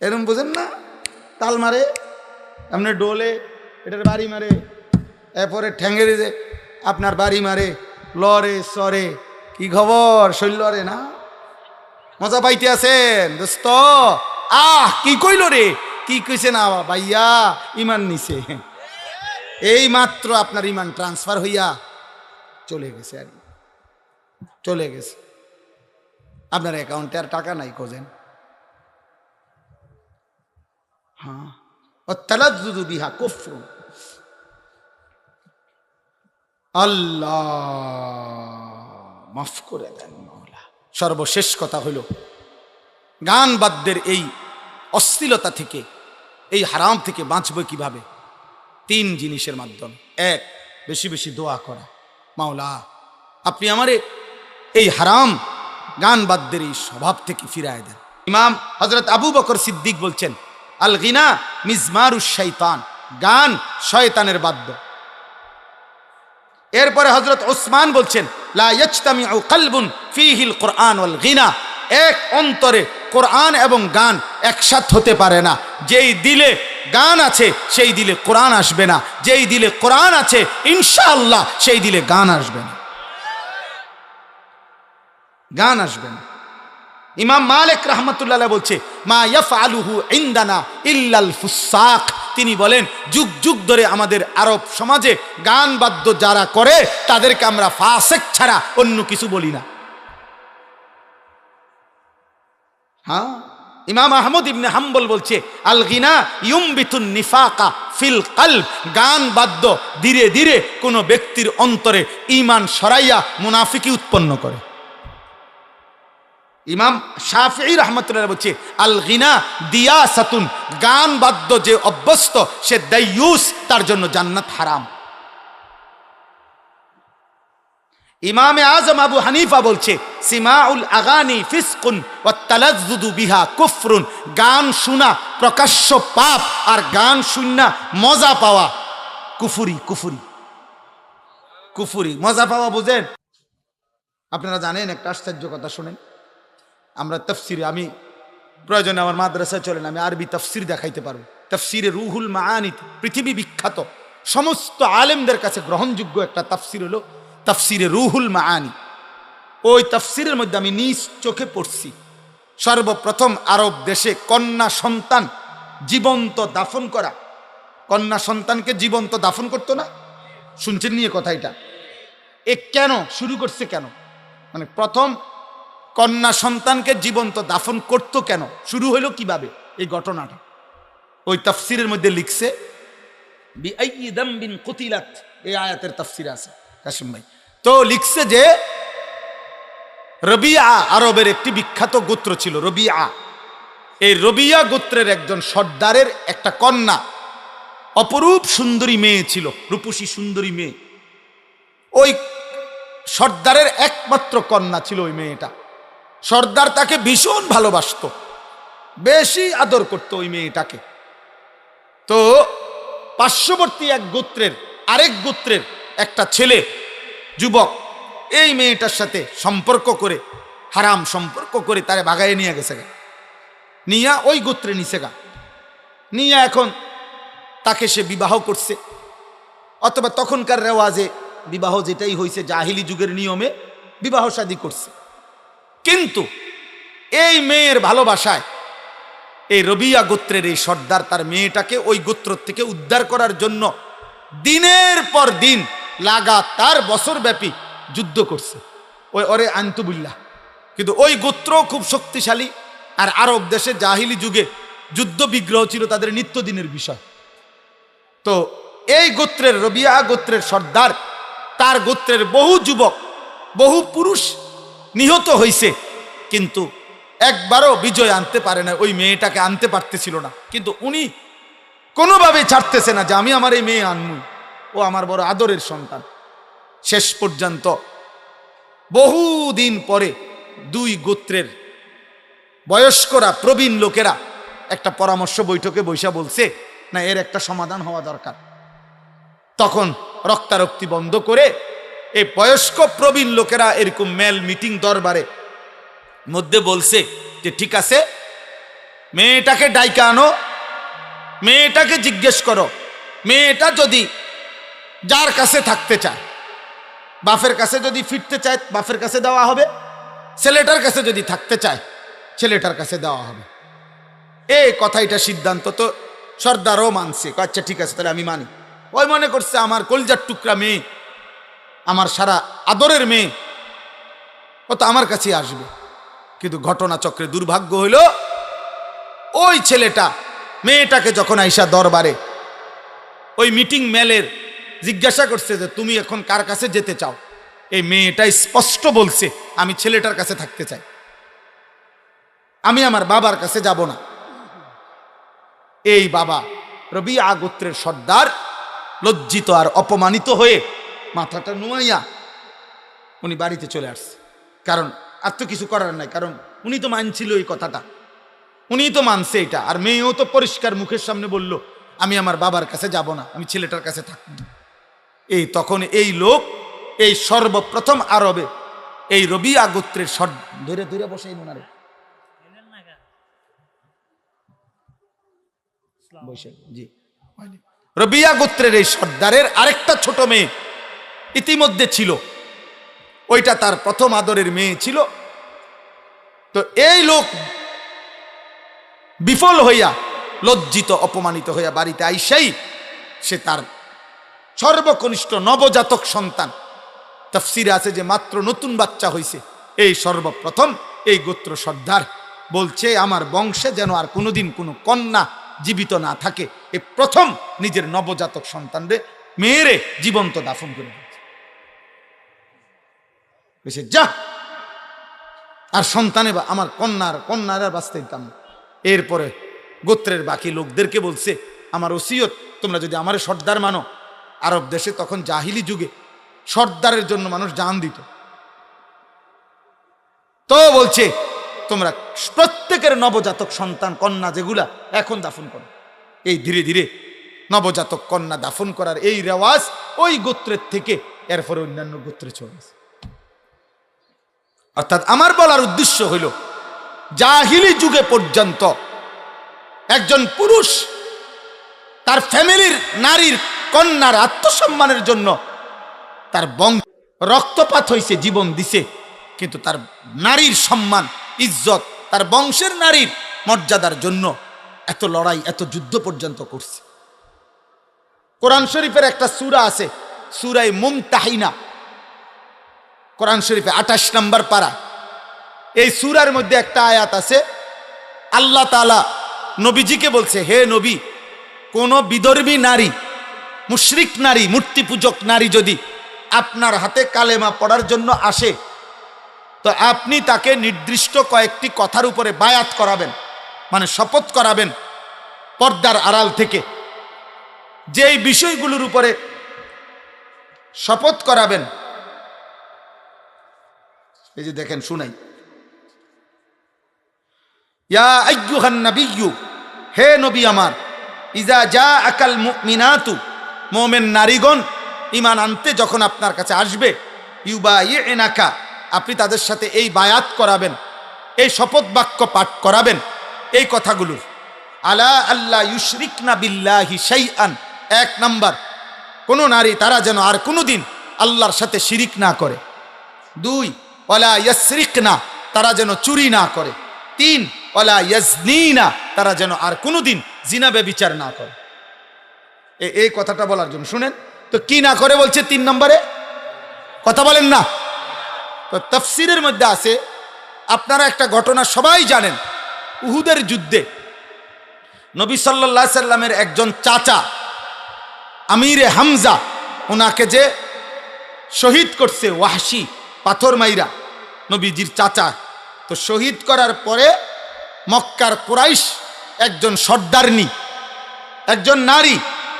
এরকম বুঝেন না? তাল মারে, আপনি ডোলে, এটার বাড়ি মারে, এরপরে ঠ্যাঙ্গেরে যে আপনার বাড়ি মারে, লরে সরে। কি খবর? শৈলরে না মজা পাইতে আছেন দোস্ত? কি কইল রে? কি কইছে না ভাইয়া? ইমান নিছে। এই মাত্র আপনার ইমান ট্রান্সফার হইয়া চলে গেছে, আর চলে গেছে। আপনার অ্যাকাউন্টে আর টাকা নাই, খোঁজেন। হ্যাঁ, তালাজ্জুযু বিহা কুফরুন। আল্লাহ মাফ করে দেন মাওলা। সর্বশেষ কথা হইল, গান বাদ্যের এই অশ্লীলতা থেকে, এই হারাম থেকে বাঁচব কিভাবে? 3 জিনিসের মাধ্যমে। 1, বেশি বেশি দোয়া করা, মাওলা আপনি আমারে এই হারাম গান বাদ্যের এই স্বভাব থেকে ফিরায় দেন। ইমাম হযরত আবু বকর সিদ্দিক বলছেন, আল গিনা মিজমারুশ শাইতান, গান শয়তানের বাদ্য। এরপরে হযরত ওসমান বলছেন, লা ইয়াজতামিউ কলবুন ফীহিল কুরআন ওয়াল গিনা, এক অন্তরে কোরআন এবং গান একসাথে হতে পারে না। যেই দিলে গান আছে সেই দিলে কোরআন আসবে না, যেই দিলে কোরআন আছে ইনশাআল্লাহ সেই দিলে গান আসবে না, গান আসবে না। ইমাম মালিক রাহমাতুল্লাহ আলাইহি বলছে, মা ইয়াফআলুহু ইনদানা ইল্লাল ফুসাক, তিনি বলেন যুগ যুগ ধরে আমাদের আরব সমাজে গান বাদ্য যারা করে তাদেরকে আমরা ফাসিক ছাড়া অন্য কিছু বলি না। হ্যাঁ, ইমাম আহমদ ইবনে হাম্বল বলছে, আল গিনা ইউমবিতুন নিফাকা ফিল কলব, গান বাদ্য ধীরে ধীরে কোন ব্যক্তির অন্তরে ঈমান সরাইয়া মুনাফিকি উৎপন্ন করে। ইমাম শাফিঈ রাহমাতুল্লাহ বলছে, আল গিনা দিয়াসাতুন, গান বাদ্য যে অভ্যস্ত সে দাইয়ুস, তার জন্য জান্নাত হারাম। ইমামে আজম আবু হানিফা বলছে, সিমাউল আগানি ফিসকুন ওয়াত তালাজ্জুদু বিহা কুফরুন, গান শোনা প্রকাশ্য পাপ, আর গান শুননা মজা পাওয়া কুফরি। কুফরি কুফরি মজা পাওয়া বুঝেন? আপনারা জানেন একটা আশ্চর্য কথা শুনেন, আমরা তাফসিরে, আমি প্রয়োজনে আমার মাদ্রাসায় চলেন, আমি আরবি তাফসির দেখাইতে পারবো। তাফসিরে রুহুল মাআনি, পৃথিবী বিখ্যাত, সমস্ত আলেমদের কাছে গ্রহণযোগ্য একটা তাফসির হলো তাফসিরে রুহুল মাআনি। ওই তাফসিরের মধ্যে আমি নিজ চোখে পড়ছি, সর্বপ্রথম আরব দেশে কন্যা সন্তান জীবন্ত দাফন করা, কন্যা সন্তানকে জীবন্ত দাফন করতো না, শুনছেন নিয়ে কথা? এটা কেন শুরু করছে? কেন মানে প্রথম কন্যা সন্তানকে জীবন্ত দাফন করতো কেন, শুরু হইল কিভাবে এই ঘটনাটা? ওই তাফসিরের মধ্যে লিখছে, বিআইয়ি যামবিন কুতিলাত, এই আয়াতের তাফসির আছে কাসিম ভাই। তো লিখছে যে রবিয়া আরবের একটি বিখ্যাত গোত্র ছিল রবিয়া। এই রবিয়া গোত্রের একজন সর্দারের একটা কন্যা, অপরূপ সুন্দরী মেয়ে ছিল, রূপসী সুন্দরী মেয়ে। ওই সর্দারের একমাত্র কন্যা ছিল ওই মেয়েটা। সর্দার তাকে ভীষণ ভালোবাসতো, বেশি আদর করতো ওই মেয়েটাকে। তো পার্শ্ববর্তী এক গোত্রের, আরেক গোত্রের একটা ছেলে যুবক এই মেয়েটার সাথে সম্পর্ক করে, হারাম সম্পর্ক করে তারে ভাগাইয়ে নিয়ে গেছে গা, নিয়া ওই গোত্রে নিছে গা, নিয়ে এখন তাকে সে বিবাহ করছে, অথবা তখনকার রেওয়াজে বিবাহ যেটাই হয়েছে জাহিলি যুগের নিয়মে বিবাহ শাদী করছে। কিন্তু এই মেয়ের ভালোবাসায় এই রবিয়া গোত্রের এই সর্দার তার মেয়েটাকে ওই গোত্র থেকে উদ্ধার করার জন্য দিনের পর দিন লাগাতার বছরব্যাপী যুদ্ধ করছে। ওই ওরে আনতুবুল্লাহ, কিন্তু ওই গোত্র খুব শক্তিশালী, আর আরব দেশে জাহিলি যুগে যুদ্ধ বিগ্রহ ছিল তাদের নিত্যদিনের বিষয়। তো এই গোত্রের রবিয়া গোত্রের সর্দার, তার গোত্রের বহু যুবক, বহু পুরুষ নিহত হয়েছে, কিন্তু একবারও বিজয় আনতে পারে না, ওই মেয়েটাকে আনতে পারতেছিল না। কিন্তু উনি কোনোভাবে ছাড়তেছে না যে আমি আমার এই মেয়ে আনমু, ও আমার বড় আদরের সন্তান। শেষ পর্যন্ত বহুদিন পরে দুই গোত্রের বয়স্করা, প্রবীণ লোকেরা একটা পরামর্শ বৈঠকে বৈশা বলছে, না এর একটা সমাধান হওয়া দরকার। তখন রক্তারক্তি বন্ধ করে এই বয়স্ক প্রবীণ লোকেরা এরকম মেল মিটিং দরবারে মধ্যে বলছে যে ঠিক আছে, মেয়েটাকে ডাইকা আনো, মেয়েটাকে জিজ্ঞেস করো, মেয়েটা যদি যার কাছে থাকতে চায়, বাপের কাছে যদি ফিরতে চায় বাপের কাছে দেওয়া হবে, ছেলেটার কাছে যদি থাকতে চায় ছেলেটার কাছে দেওয়া হবে। এই কথাটা সিদ্ধান্ত তো সর্দারও মানছে, আচ্ছা ঠিক আছে তাহলে আমি মানি। ওই মনে করছে আমার কলজার টুকরা মেয়ে, আমার সারা আদরের মেয়ে, ও তো আমার কাছে আসবে। কিন্তু ঘটনাচক্রে দুর্ভাগ্য হইল, ওই ছেলেটা মেয়েটাকে যখন আইসা দরবারে ওই মিটিং মেলের জিজ্ঞাসা করছে যে তুমি এখন কার কাছে যেতে চাও, এই মেয়েটা স্পষ্ট বলছে আমি ছেলেটার কাছে থাকতে চাই, আমি আমার বাবার কাছে যাব না। এই বাবা রবিয়া গোত্রের সর্দার লজ্জিত আর অপমানিত হয়ে মাথাটা নুয়াইয়া উনি বাড়িতে চলে আসছে। কারণ আর তো কিছু করার নাই, কারণ উনি তো মানছিল এই কথাটা, উনি তো মানছে এটা। আর মেয়েও তো পরিষ্কার মুখের সামনে বলল আমি আমার বাবার কাছে যাব না, আমি ছেলেটার কাছে থাকব। এই তখন এই লোক, এই সর্বপ্রথম আরবে এই রবিয়া গোত্রের ধরে ধরে বসে ওনারে জি, রবিয়া গোত্রের এই সর্দারের আরেকটা ছোট মেয়ে ইতিমধ্যে ছিল, ওইটা তার প্রথম আদরের মেয়ে ছিল। তো এই লোক বিফল হইয়া, লজ্জিত অপমানিত হইয়া বাড়িতে আইসাই সে তার সর্বকনিষ্ঠ নবজাতক সন্তান, তাফসিরে আছে যে মাত্র নতুন বাচ্চা হইছে, এই সর্বপ্রথম এই গোত্র সর্দার বলছে আমার বংশে যেন আর কোনোদিন কোনো কন্যা জীবিত না থাকে, এই প্রথম নিজের নবজাতক সন্তানরে মেয়েরে জীবন্ত দাফন করে দিয়েছে। যা আর সন্তানে আমার কন্যার বাঁচতে দিতাম। এরপরে গোত্রের বাকি লোকদেরকে বলছে আমার ওসিয়ত, তোমরা যদি আমার সর্দার মানো, আরব দেশে তখন জাহিলি যুগে সর্দারের জন্য মানুষ জান দিত, তো বলছে তোমরা প্রত্যেকের নবজাতক সন্তান কন্যা যেগুলা এখন দাফন করো। এই ধীরে ধীরে নবজাতক কন্যা দাফন করার এই রেওয়াজ ওই গোত্রের থেকে এরপরে অন্যান্য গোত্রে চলেছে। অর্থাৎ আমার বলার উদ্দেশ্য হইল, জাহিলি যুগে পর্যন্ত একজন পুরুষ তার ফ্যামিলির নারীর কন্যার আত্মসম্মানের জন্য তার বংশ রক্তপাত হয়েছে, জীবন দিছে, কিন্তু তার নারীর সম্মান ইজ্জত, তার বংশের নারীর মর্যাদার জন্য এত লড়াই, এত যুদ্ধ পর্যন্ত করছে। কোরআন শরীফের একটা সূরা আছে, সূরা মুমতাহিনা, কোরআন শরীফে 28 নম্বর পারা। এই সূরার মধ্যে একটা আয়াত আছে, আল্লাহ তাআলা নবীজিকে বলছে, হে নবী, কোন বিধর্মী নারী, মুশরিক নারী, মূর্তি পূজক নারী যদি আপনার হাতে কালেমা পড়ার জন্য আসে, তো আপনি তাকে নির্দিষ্ট কয়েকটি কথার উপরে বায়াত করাবেন, মানে শপথ করাবেন পর্দার আড়াল থেকে। যেই বিষয়গুলোর উপরে শপথ করাবেন, এই যে দেখেন শুনাই, ইয়া আইয়ুহান নাবিয়্যু, হে নবী আমার, ইজা জাআকাল মুমিনাতু, মুমিন নারীগণ ঈমান আনতে যখন আপনার কাছে আসবে, ইউবাইয়িনাকা, আপনি তাদের সাথে এই বায়াত করাবেন, এই শপথ বাক্য পাঠ করাবেন এই কথাগুলো। আলা আল্লাহ ইউশরিকনা বিল্লাহি শাইআন, 1 নাম্বার, কোন নারী তারা যেন আর কোনোদিন আল্লাহর সাথে শিরিক না করে। 2, ওয়ালা ইয়াসরিকনা, তারা যেন চুরি না করে। 3, ওয়ালা ইয়াজনিনা, তারা যেন আর কোনোদিন জিনা ব্যভিচার না করে। এই কথাটা বলার জন্য শুনেন তো, কি না করে বলছে 3 নম্বরে, কথা বলেন না। তো তাফসীরের মধ্যে আছে, আপনারা একটা ঘটনা সবাই জানেন, উহুদের যুদ্ধে নবী সাল্লাল্লাহু আলাইহি সাল্লামের একজন চাচা আমিরে হামজা, ওনাকে যে শহীদ করছে ওয়াহশী পাথর মাইরা, নবীজির চাচা। তো শহীদ করার পরে মক্কার কুরাইশ একজন সর্দারনি, একজন নারী,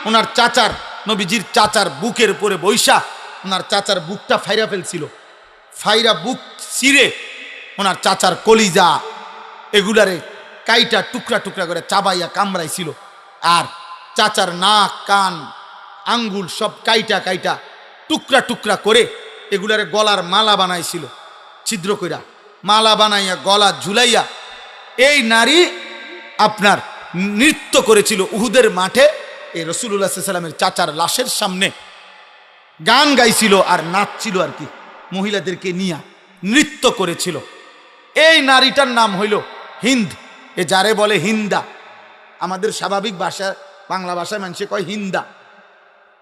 ওনার চাচার, নবীজির চাচার বুকের উপরে বৈশা ওনার চাচার বুকটা ফাইরা ফেলছিল। ফাইরা বুক ছিঁড়ে ওনার চাচার কলিজা এগুলারে কাইটা টুকরা টুকরা করে চাবাইয়া কামড়াইছিল। আর চাচার নাক, কান, আঙ্গুল সব কাইটা কাইটা টুকরা টুকরা করে এগুলারে গলার মালা বানাইছিল, ছিদ্র কইরা মালা বানাইয়া গলা ঝুলাইয়া এই নারী আপনার নৃত্য করেছিল উহুদের মাঠে। এই রাসূলুল্লাহ সাল্লাল্লাহু আলাইহি ওয়াসাল্লামের চাচার লাশের সামনে গান গাইছিল আর নাচছিল আর কি, মহিলাদেরকে নিয়ে নৃত্য করেছিল। এই নারীটার নাম হইল হিন্দ। এ যারে বলে হিন্দা, আমাদের স্বাভাবিক ভাষা বাংলা ভাষায় মানুষে কয় হিন্দা,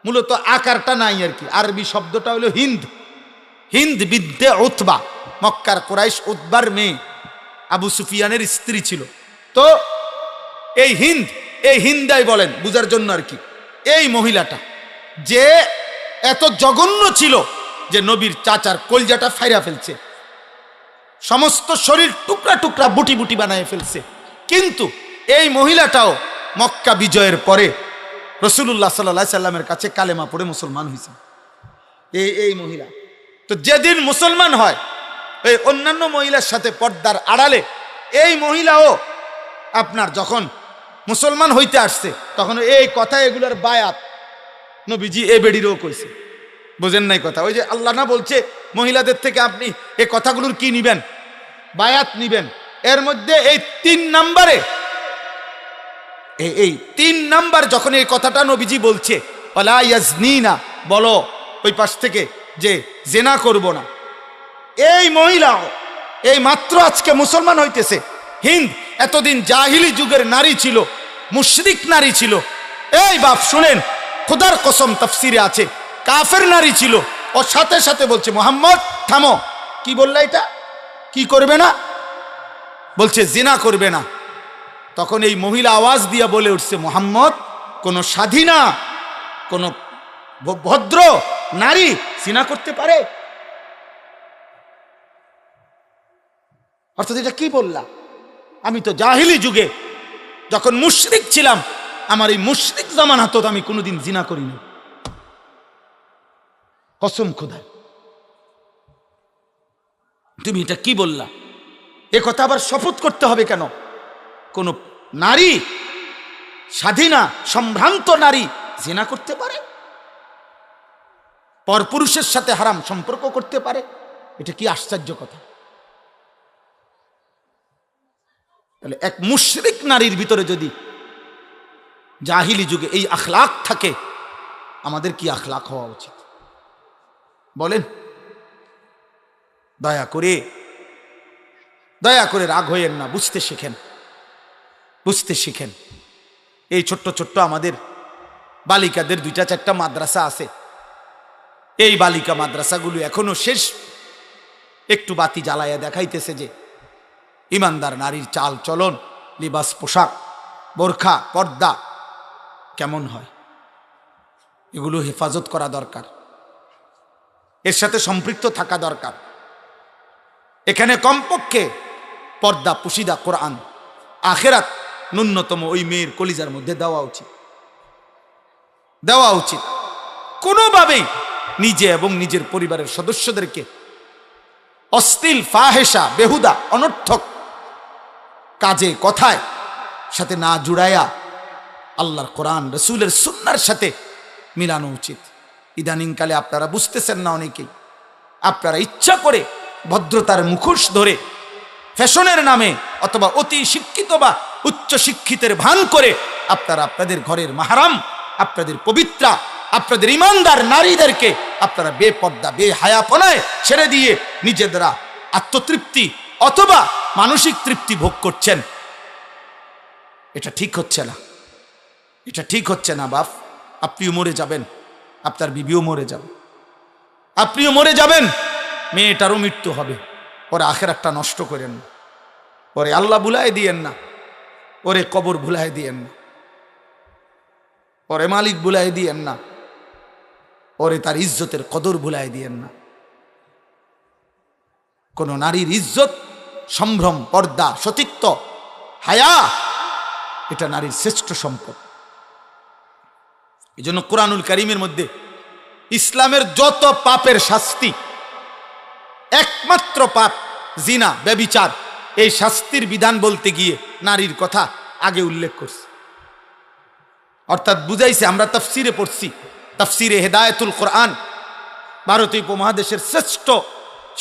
মূলত আকারটা নাই আর কি, আরবি শব্দটা হলো হিন্দ। হিন্দ বিদ্যে উতবা, মক্কার কুরাইশ উতবার মেয়ে, আবু সুফিয়ানের স্ত্রী ছিল। তো এই হিন্দাই বলেন বুঝার জন্য আর কি। এই মহিলাটা যে এত জঘন্য ছিল যে নবীর চাচার কলজাটা ফাইরা ফেলছে, সমস্ত শরীর টুকরা টুকরা বুটি বুটি বানায় ফেলছে। কিন্তু এই মহিলাটাও মক্কা বিজয়ের পরে রাসূলুল্লাহ সাল্লাল্লাহু আলাইহি সাল্লামের কাছে কালেমা পড়ে মুসলমান হয়েছে। এই মহিলা তো যেদিন মুসলমান হয়, এই অন্যান্য মহিলার সাথে পর্দার আড়ালে এই মহিলাও আপনার যখন মুসলমান হইতে আসছে তখন এই কথা এগুলার বায়াত নবীজি এ বেড়িরও কইছে। বুঝেন নাই কথা? ওই যে আল্লাহ না বলছে মহিলাদের থেকে আপনি এই কথাগুলোর কি নিবেন? বায়াত নিবেন। এর মধ্যে এই 3 নম্বরে, এই 3 নাম্বার যখন এই কথাটা নবীজি বলছে, ওয়ালা ইয়াজনিনা, বলো ওই পাশ থেকে যে জেনা করব না, এই মহিলাও এই মাত্র আজকে মুসলমান হইতেছে। হিন্দ এতদিন জাহিলি যুগের নারী ছিল, মুশরিক নারী ছিল। এই বাপ শুনেন, খোদার কসম তাফসিরে আছে কাফের নারী ছিল। ও সাথে সাথে বলছে মুহাম্মদ থামো। কি বললা? এটা কি করবে না? বলছে জিনা করবে না। তখন এই মহিলা আওয়াজ দিয়া বলে উঠছে, মুহাম্মদ কোন স্বাধীনা, কোন ভদ্র নারী জিনা করতে পারে? অর্থাৎ এটা কি বললা? আমি তো জাহিলি যুগে যখন মুশরিক ছিলাম, আমার এই মুশরিক জামানা তো আমি কোনোদিন জিনা করিনি, কসম খোদা। তুমি এটা কি বললা? এ কথা আবার শপথ করতে হবে কেন? কোন নারী, স্বাধীনা সম্ভ্রান্ত নারী জিনা করতে পারে, পরপুরুষের সাথে হারাম সম্পর্ক করতে পারে? এটা কি আশ্চর্য কথা! তাহলে এক মুশরিক নারীর ভিতরে যদি জাহিলি যুগে এই আখলাক থাকে, আমাদের কি আখলাক হওয়া উচিত বলেন? দয়া করে রাগ হইয়েন না, বুঝতে শিখেন, বুঝতে শিখেন। এই ছোট্ট ছোট্ট আমাদের বালিকাদের 2-4টা মাদ্রাসা আছে। এই বালিকা মাদ্রাসাগুলো এখনো শেষ, একটু বাতি জ্বালাইয়া দেখাইতেছে যে ইমানদার নারীর চাল চলন, লিবাস, পোশাক, বোরখা, পর্দা কেমন হয়। এগুলো হেফাজত করা দরকার, এর সাথে সম্পৃক্ত থাকা দরকার। এখানে কমপক্ষে পর্দা, পুশিদা, কোরআন, আখেরাত ন্যূনতম ওই মেয়ের কলিজার মধ্যে দেওয়া উচিত। কোনোভাবেই নিজে এবং নিজের পরিবারের সদস্যদেরকে অশ্লীল, ফাহেসা, বেহুদা, অনর্থক কাজে কথায় সাথে না জুড়াইয়া আল্লাহর কোরআন, রসুলের সুন্নার সাথে মিলানো উচিত। ইদানিংকালে আপনারা বুঝতেছেন না, অনেকেই আপনারা ইচ্ছা করে ভদ্রতার মুখোশ ধরে ফ্যাশনের নামে অথবা অতি শিক্ষিত বা উচ্চ শিক্ষিতের ভান করে আপনারা আপনাদের ঘরের মাহারাম, আপনাদের পবিত্রা, আপনাদের ইমানদার নারীদেরকে আপনারা বেপর্দা, বেহায়াপনায় ছেড়ে দিয়ে নিজেরা আত্মতৃপ্তি অথবা মানসিক তৃপ্তি ভোগ করছেন। এটা ঠিক হচ্ছে না, এটা ঠিক হচ্ছে না বাপ। আপনিও মরে যাবেন, আপনার বিবিও মরে যাবে, আপনিও মরে যাবেন, মেয়েটারও মৃত্যু হবে। ওরে আখেরাতটা নষ্ট করেন না, ওরে আল্লাহ ভুলাই দিয়েন না, ওরে কবর ভুলাই দিয়েন না, ওরে মালিক ভুলাই দিয়েন না, ওরে তার ইজ্জতের কদর ভুলাই দিয়েন না। কোন নারীর ইজ্জত, সম্ভ্রম, পর্দা, সতীত্ব, হায়া, এটা নারীর শ্রেষ্ঠ সম্পদ। এই জন্য কোরআনুল কারীমের মধ্যে ইসলামের যত পাপের শাস্তি, একমাত্র পাপ জিনা, ব্যভিচার, এই শাস্তির বিধান বলতে গিয়ে নারীর কথা আগে উল্লেখ করছে। অর্থাৎ বুঝাইছে, আমরা তাফসিরে পড়ছি, তাফসিরে হেদায়েতুল কোরআন ভারতীয় উপমহাদেশের শ্রেষ্ঠ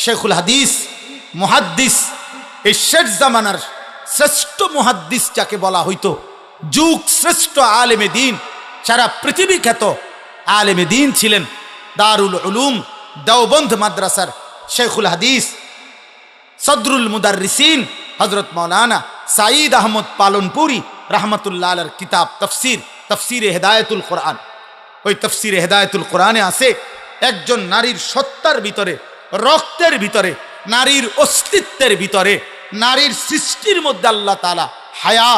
শেখুল হাদিস মুহাদ্দিস, এই শেষ জামানার শ্রেষ্ঠ মুহাদ্দিস যাকে বলা হইতো, যুগ শ্রেষ্ঠ আলেমে দিন, সারা পৃথিবী খ্যাত আলেমে দিন ছিলেন, দারুল উলুম দেওবন্দ মাদ্রাসার শেখুল হাদিস সদরুল মুদাররিসিন হযরত মাওলানা সাঈদ আহমদ পালনপুরি রাহমাতুল্লাহ আলাইহির কিতাব তফসিরে হেদায়েতুল কোরআন। ওই তফসিরে হেদায়েতুল কোরআনে আছে একজন নারীর সত্তার ভিতরে, রক্তের ভিতরে, নারীর অস্তিত্বের ভিতরে, নারীর সৃষ্টির মধ্যে আল্লাহ তাআলা হায়া,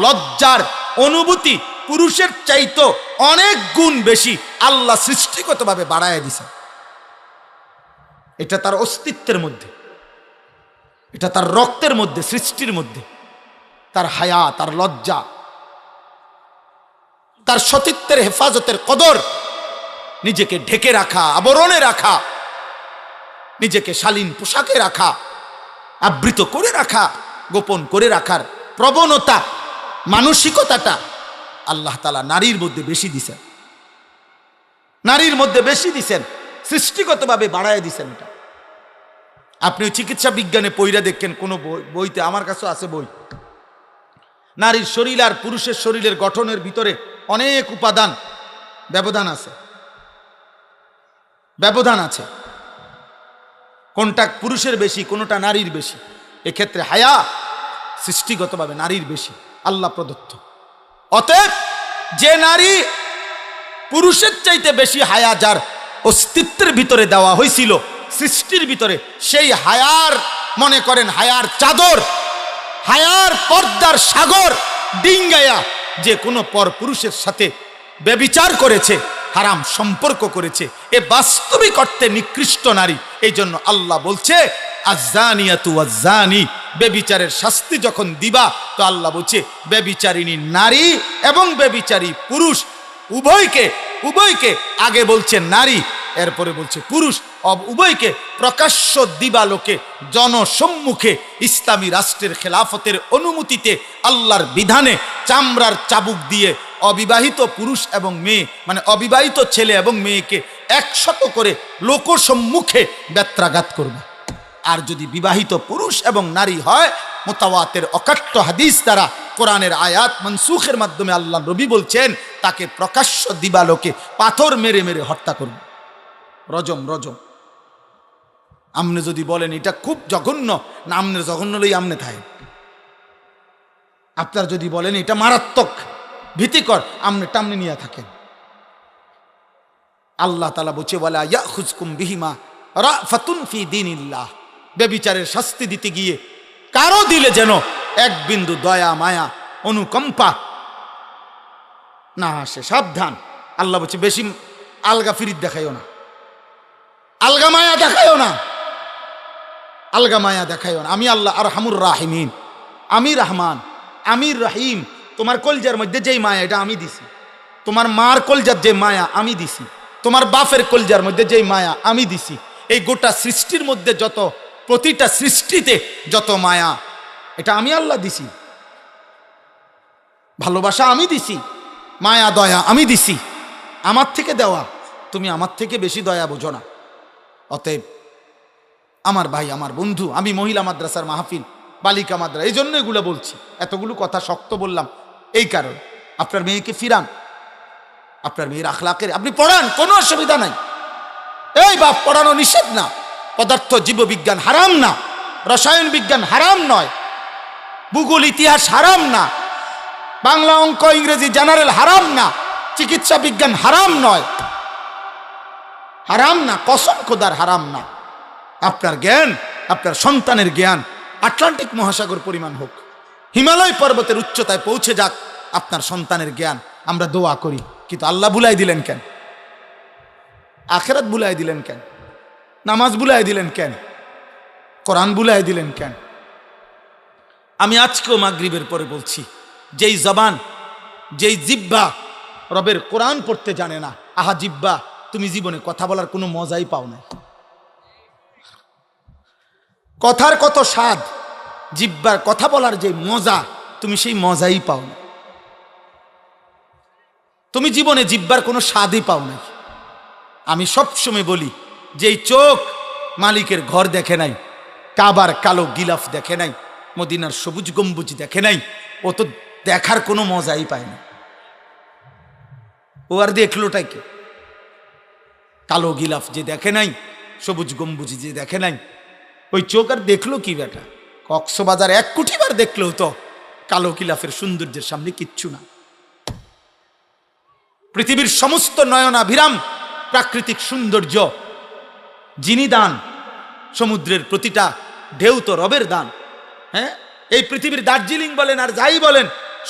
লজ্জার অনুভূতি পুরুষের চাইতো অনেক গুণ বেশি আল্লাহ সৃষ্টিগতভাবে বাড়ায় দিয়েছে। এটা তার অস্তিত্বের মধ্যে, এটা তার রক্তের মধ্যে, সৃষ্টির মধ্যে, তার হায়া, তার লজ্জা, তার সতীত্বের হেফাজতের কদর, নিজেকে ঢেকে রাখা, আবরণে রাখা, নিজেকে শালীন পোশাকে রাখা, আবৃত করে রাখা, গোপন করে রাখার প্রবণতা, মানসিকতাটা আল্লাহ তাআলা নারীর মধ্যে বেশি দিছেন, নারীর মধ্যে বেশি দিছেন, সৃষ্টিগতভাবে বাড়ায় দিছেন। এটা আপনি চিকিৎসা বিজ্ঞানে পড়া দেখেন কোনো বইতে, আমার কাছে আছে বই, নারীর শরীর আর পুরুষের শরীরের গঠনের ভিতরে অনেক উপাদান ব্যবধান আছে, ব্যবধান আছে, কোনটা পুরুষের বেশি, কোনটা নারীর বেশি। এক্ষেত্রে হায়া সৃষ্টিগতভাবে নারীর বেশি, আল্লাহ প্রদত্ত। অতএব যে নারী পুরুষের চাইতে বেশি হায়া যার অস্তিত্বের ভিতরে দেওয়া হয়েছিল, সৃষ্টির ভিতরে, সেই হায়ার, মনে করেন হায়ার চাদর, হায়ার পর্দার সাগর ডিঙ্গায়া যে কোনো পর পুরুষের সাথে ব্যভিচার করেছে, হারাম সম্পর্ক করেছে, এ বাস্তবিক অর্থে নিকৃষ্ট নারী। এই জন্য আল্লাহ বলছে আয-যানিয়াতু ওয়াজ-যানি, ব্যভিচারের শাস্তি যখন দিবা তো আল্লাহ বলছে ব্যভিচারিণী নারী এবং ব্যভিচারী পুরুষ উভয়কে আগে বলছে নারী, এরপরে বলছে পুরুষ, উভয়কে প্রকাশ্য দিবালোকে জনসম্মুখে ইসলামী রাষ্ট্রের খেলাফতের অনুমতিতে আল্লাহর বিধানে চামড়ার চাবুক দিয়ে অবিবাহিত পুরুষ এবং মেয়ে, মানে অবিবাহিত ছেলে এবং মেয়েকে একশত করে লোকসম্মুখে বেত্রাঘাত করবে। আর যদি বিবাহিত পুরুষ এবং নারী হয়, মুতাওয়াতির অকাট্য হাদিস দ্বারা, কোরআনের আয়াত মনসুখের মাধ্যমে আল্লাহ নবী বলছেন তাকে প্রকাশ্য দিবালোকে পাথর মেরে মেরে হত্যা করবে, রজম। আমনে যদি বলেন এটা খুব জঘন্য, না আমনের জঘন্য লই আমনে থাকে, আপনার যদি বলেন এটা মারাত্মক ভীতিকর, আমনে টামনে নিয়ে থাকেন। আল্লাহ তাআলা বলছে ওয়ালা ইয়াখুজকুম বিহিমা রাফাতুন ফি দীনিল্লাহ, ব্যভিচারের শাস্তি দিতে গিয়ে কারো দিলে যেন এক বিন্দু দয়া, মায়া, অনুকম্পা না আসে, সাবধান। আল্লাহ বলছে বেশি আলগা ফিরিত দেখাইও না, আলগা মায়া দেখাইও না, আলগা মায়া দেখাইও না। আমি আল্লাহ আরহামুর রাহিমিন, আমি রহমান, আমি রহিম। তোমার কলজার মধ্যে যেই মায়া এটা আমি দিছি, তোমার মার কলজার যে মায়া আমি দিছি, তোমার বাপের কলজার মধ্যে যেই মায়া আমি দিছি, এই গোটা সৃষ্টির মধ্যে যত, প্রতিটা সৃষ্টিতে যত মায়া, এটা আমি আল্লাহ দিছি। ভালোবাসা আমি দিছি, মায়া দয়া আমি দিছি, আমার থেকে দেওয়া, তুমি আমার থেকে বেশি দয়া বোঝো না। অতএব আমার ভাই, আমার বন্ধু, আমি মহিলা মাদ্রাসার মাহফিল, বালিকা মাদ্রাসা, এই জন্য এগুলো বলছি, এতগুলো কথা শক্ত বললাম এই কারণ। আপনার মেয়েকে ফিরান, আপনার মেয়ের আখলাকের আপনি পড়ান, কোনো অসুবিধা নাই। এই বাপ, পড়ানো নিষেধ না, পদার্থ জীববিজ্ঞান হারাম না, রসায়ন বিজ্ঞান হারাম নয়, ভূগোল ইতিহাস হারাম না, বাংলা অঙ্ক ইংরেজি জেনারেল হারাম না, চিকিৎসা বিজ্ঞান হারাম নয়, হারাম না, কসম খোদার হারাম না। আপনার জ্ঞান, আপনার সন্তানের জ্ঞান আটলান্টিক মহাসাগর পরিমাণ হোক, হিমালয় পর্বতের উচ্চতায় পৌঁছে যাক আপনার সন্তানের জ্ঞান, আমরা দোয়া করি। কিন্তু আল্লাহ বুলাই দিলেন কেন? আখিরাত বুলাই দিলেন কেন? নামাজ বুলাই দিলেন কেন? কোরআন বুলাই দিলেন কেন? আমি আজকেও মাগরিবের পরে বলছি, যেই জবান, যেই জিহ্বা রবের কোরআন পড়তে জানে না, আহা জিহ্বা, তুমি জীবনে কথা বলার কোনো মজাই পাও না। কথার কত স্বাদ, জিহ্বার কথা বলার যে মজা, তুমি সেই মজাই পাও না। তুমি জীবনে জিহ্বার কোনো স্বাদই পাও না। আমি সবসময় বলি, যেই চোখ মালিকের ঘর দেখে নাই, কাবার কালো গিলাফ দেখে নাই, মদিনার সবুজ গম্বুজ দেখে নাই, ও তো দেখার কোনো মজাই পায় না। ও আর দেখলোটাই কি? কালো গিলাফ যে দেখে নাই, সবুজ গম্বুজ যে দেখে নাই, ওই চোখ আর দেখলো কি বেটা? কক্সবাজার 1 কোটি বার দেখলেও তো কালো গিলাফের সৌন্দর্যের সামনে কিচ্ছু না। পৃথিবীর সমস্ত নয়নাভিরাম প্রাকৃতিক সৌন্দর্য যিনি দান, সমুদ্রের প্রতিটা ঢেউ তো রবের দান। হ্যাঁ, এই পৃথিবীর দার্জিলিং বলেন আর যাই বলেন,